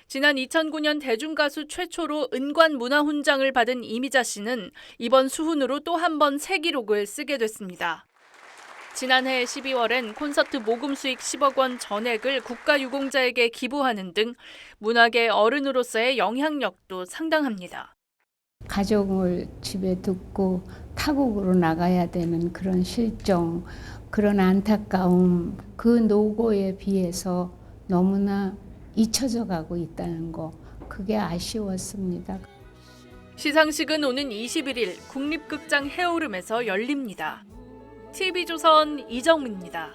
지난 2009년 대중가수 최초로 은관 문화훈장을 받은 이미자 씨는 이번 수훈으로 또 한 번 새 기록을 쓰게 됐습니다. 지난해 12월엔 콘서트 모금 수익 10억 원 전액을 국가유공자에게 기부하는 등 문화계 어른으로서의 영향력도 상당합니다. 가족을 집에 두고 타국으로 나가야 되는 그런 실정, 그런 안타까움, 그 노고에 비해서 너무나 잊혀져 가고 있다는 거, 그게 아쉬웠습니다. 시상식은 오는 21일 국립극장 해오름에서 열립니다. TV조선 이정민입니다.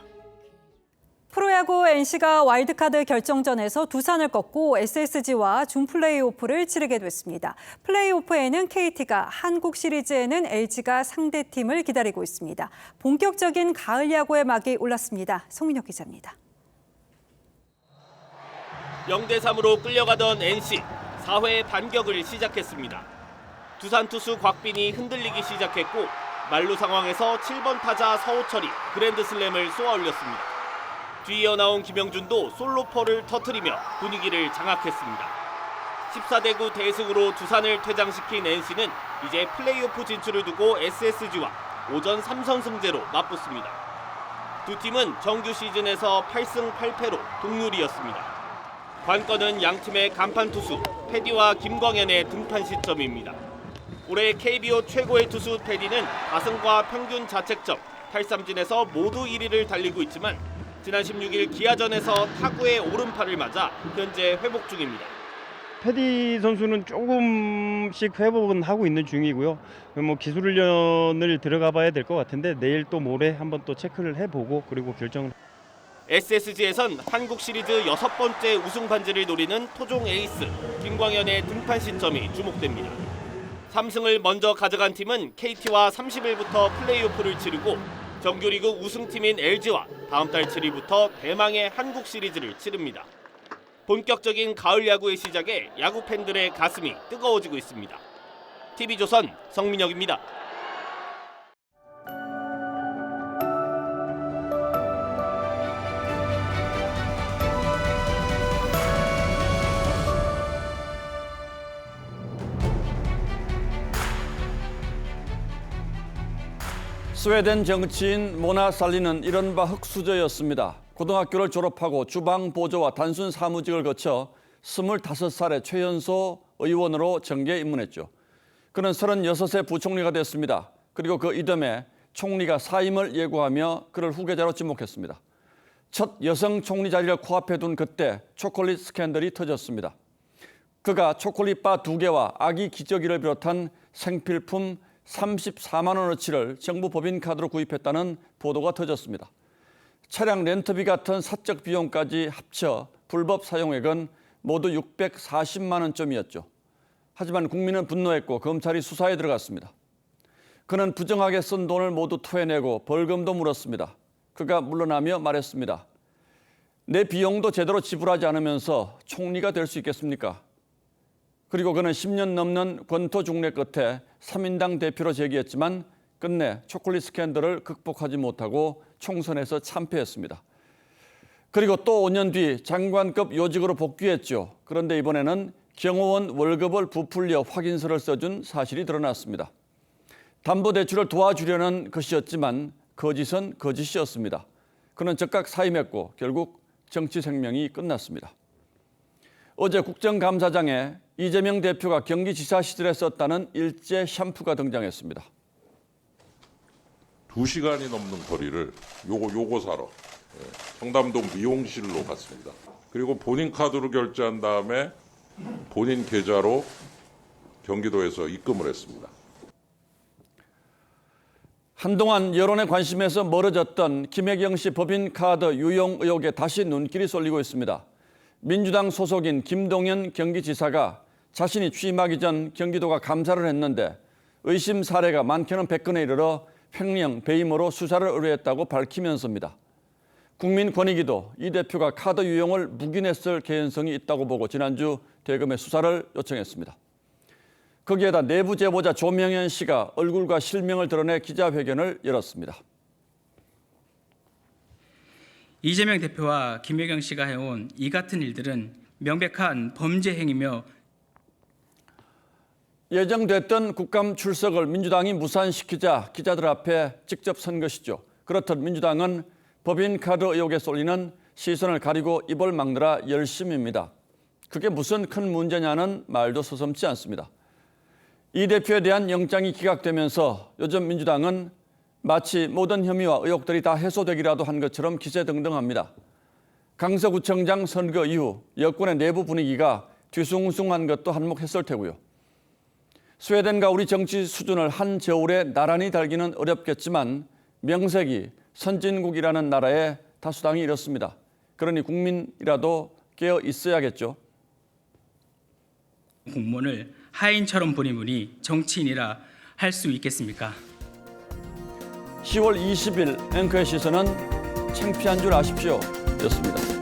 프로야구 NC가 와일드카드 결정전에서 두산을 꺾고 SSG와 준플레이오프를 치르게 됐습니다. 플레이오프에는 KT가, 한국 시리즈에는 LG가 상대팀을 기다리고 있습니다. 본격적인 가을 야구의 막이 올랐습니다. 송민혁 기자입니다. 0대3으로 끌려가던 NC, 4회 반격을 시작했습니다. 두산 투수 곽빈이 흔들리기 시작했고 만루 상황에서 7번 타자 서호철이 그랜드슬램을 쏘아올렸습니다. 뒤이어 나온 김영준도 솔로포를 터뜨리며 분위기를 장악했습니다. 14대9 대승으로 두산을 퇴장시킨 NC는 이제 플레이오프 진출을 두고 SSG와 오전 3선승제로 맞붙습니다. 두 팀은 정규 시즌에서 8승 8패로 동률이었습니다. 관건은 양팀의 간판 투수 패디와 김광현의 등판 시점입니다. 올해 KBO 최고의 투수 패디는 다승과 평균 자책점, 탈삼진에서 모두 1위를 달리고 있지만 지난 16일 기아전에서 타구의 오른팔을 맞아 현재 회복 중입니다. 패디 선수는 조금씩 회복은 하고 있는 중이고요. 뭐 기술 훈련을 들어가 봐야 될 것 같은데 내일 또 모레 한번 또 체크를 해보고 그리고 결정을. SSG에선 한국 시리즈 6번째 우승 반지를 노리는 토종 에이스 김광현의 등판 시점이 주목됩니다. 3승을 먼저 가져간 팀은 KT와 30일부터 플레이오프를 치르고 정규리그 우승팀인 LG와 다음 달 7일부터 대망의 한국 시리즈를 치릅니다. 본격적인 가을 야구의 시작에 야구 팬들의 가슴이 뜨거워지고 있습니다. TV조선 성민혁입니다. 스웨덴 정치인 모나 살리는 이른바 흑수저였습니다. 고등학교를 졸업하고 주방보조와 단순 사무직을 거쳐 25살에 최연소 의원으로 정계에 입문했죠. 그는 36세 부총리가 됐습니다. 그리고 그 이듬해 총리가 사임을 예고하며 그를 후계자로 지목했습니다. 첫 여성 총리 자리를 코앞에 둔 그때 초콜릿 스캔들이 터졌습니다. 그가 초콜릿바 2개와 아기 기저귀를 비롯한 생필품 34만 원어치를 정부 법인카드로 구입했다는 보도가 터졌습니다. 차량 렌트비 같은 사적 비용까지 합쳐 불법 사용액은 모두 640만 원쯤이었죠. 하지만 국민은 분노했고 검찰이 수사에 들어갔습니다. 그는 부정하게 쓴 돈을 모두 토해내고 벌금도 물었습니다. 그가 물러나며 말했습니다. 내 비용도 제대로 지불하지 않으면서 총리가 될 수 있겠습니까? 그리고 그는 10년 넘는 권투 중래 끝에 3인당 대표로 재기했지만 끝내 초콜릿 스캔들을 극복하지 못하고 총선에서 참패했습니다. 그리고 또 5년 뒤 장관급 요직으로 복귀했죠. 그런데 이번에는 경호원 월급을 부풀려 확인서를 써준 사실이 드러났습니다. 담보대출을 도와주려는 것이었지만 거짓은 거짓이었습니다. 그는 즉각 사임했고 결국 정치 생명이 끝났습니다. 어제 국정감사장에 이재명 대표가 경기지사 시절에 썼다는 일제 샴푸가 등장했습니다. 2시간이 넘는 거리를 요거 사러 청담동 미용실로 갔습니다. 그리고 본인 카드로 결제한 다음에 본인 계좌로 경기도에서 입금을 했습니다. 한동안 여론의 관심에서 멀어졌던 김혜경 씨 법인카드 유용 의혹에 다시 눈길이 쏠리고 있습니다. 민주당 소속인 김동연 경기지사가 자신이 취임하기 전 경기도가 감사를 했는데 의심 사례가 많게는 100건에 이르러 횡령, 배임으로 수사를 의뢰했다고 밝히면서입니다. 국민권익위도 이 대표가 카드 유용을 묵인했을 개연성이 있다고 보고 지난주 대검에 수사를 요청했습니다. 거기에다 내부 제보자 조명현 씨가 얼굴과 실명을 드러내 기자회견을 열었습니다. 이재명 대표와 김혜경 씨가 해온 이 같은 일들은 명백한 범죄 행위며 예정됐던 국감 출석을 민주당이 무산시키자 기자들 앞에 직접 선 것이죠. 그렇듯 민주당은 법인카드 의혹에 쏠리는 시선을 가리고 입을 막느라 열심입니다. 그게 무슨 큰 문제냐는 말도 서슴지 않습니다. 이 대표에 대한 영장이 기각되면서 요즘 민주당은 마치 모든 혐의와 의혹들이 다 해소되기라도 한 것처럼 기세등등합니다. 강서구청장 선거 이후 여권의 내부 분위기가 뒤숭숭한 것도 한몫했을 테고요. 스웨덴과 우리 정치 수준을 한 저울에 나란히 달기는 어렵겠지만 명색이 선진국이라는 나라에 다수당이 이렇습니다. 그러니 국민이라도 깨어 있어야겠죠. 공무원을 하인처럼 보는 분이 정치인이라 할 수 있겠습니까? 10월 20일 앵커의 시선은 창피한 줄 아십시오 였습니다.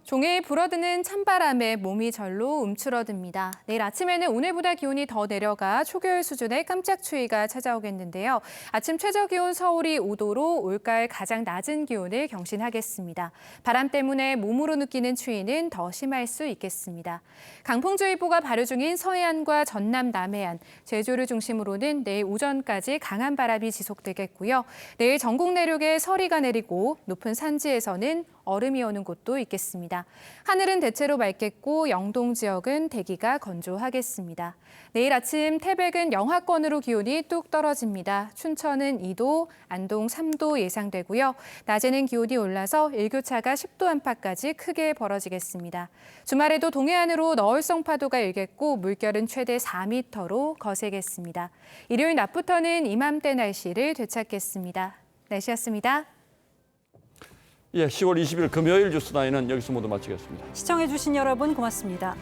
종일 불어드는 찬바람에 몸이 절로 움츠러듭니다. 내일 아침에는 오늘보다 기온이 더 내려가 초겨울 수준의 깜짝 추위가 찾아오겠는데요. 아침 최저기온 서울이 5도로 올가을 가장 낮은 기온을 경신하겠습니다. 바람 때문에 몸으로 느끼는 추위는 더 심할 수 있겠습니다. 강풍주의보가 발효 중인 서해안과 전남 남해안, 제주를 중심으로는 내일 오전까지 강한 바람이 지속되겠고요. 내일 전국 내륙에 서리가 내리고 높은 산지에서는 얼음이 오는 곳도 있겠습니다. 하늘은 대체로 맑겠고 영동 지역은 대기가 건조하겠습니다. 내일 아침 태백은 영하권으로 기온이 뚝 떨어집니다. 춘천은 2도, 안동 3도 예상되고요. 낮에는 기온이 올라서 일교차가 10도 안팎까지 크게 벌어지겠습니다. 주말에도 동해안으로 너울성 파도가 일겠고 물결은 최대 4m로 거세겠습니다. 일요일 낮부터는 이맘때 날씨를 되찾겠습니다. 날씨였습니다. 예, 10월 20일 금요일 뉴스9는 여기서 모두 마치겠습니다. 시청해주신 여러분 고맙습니다.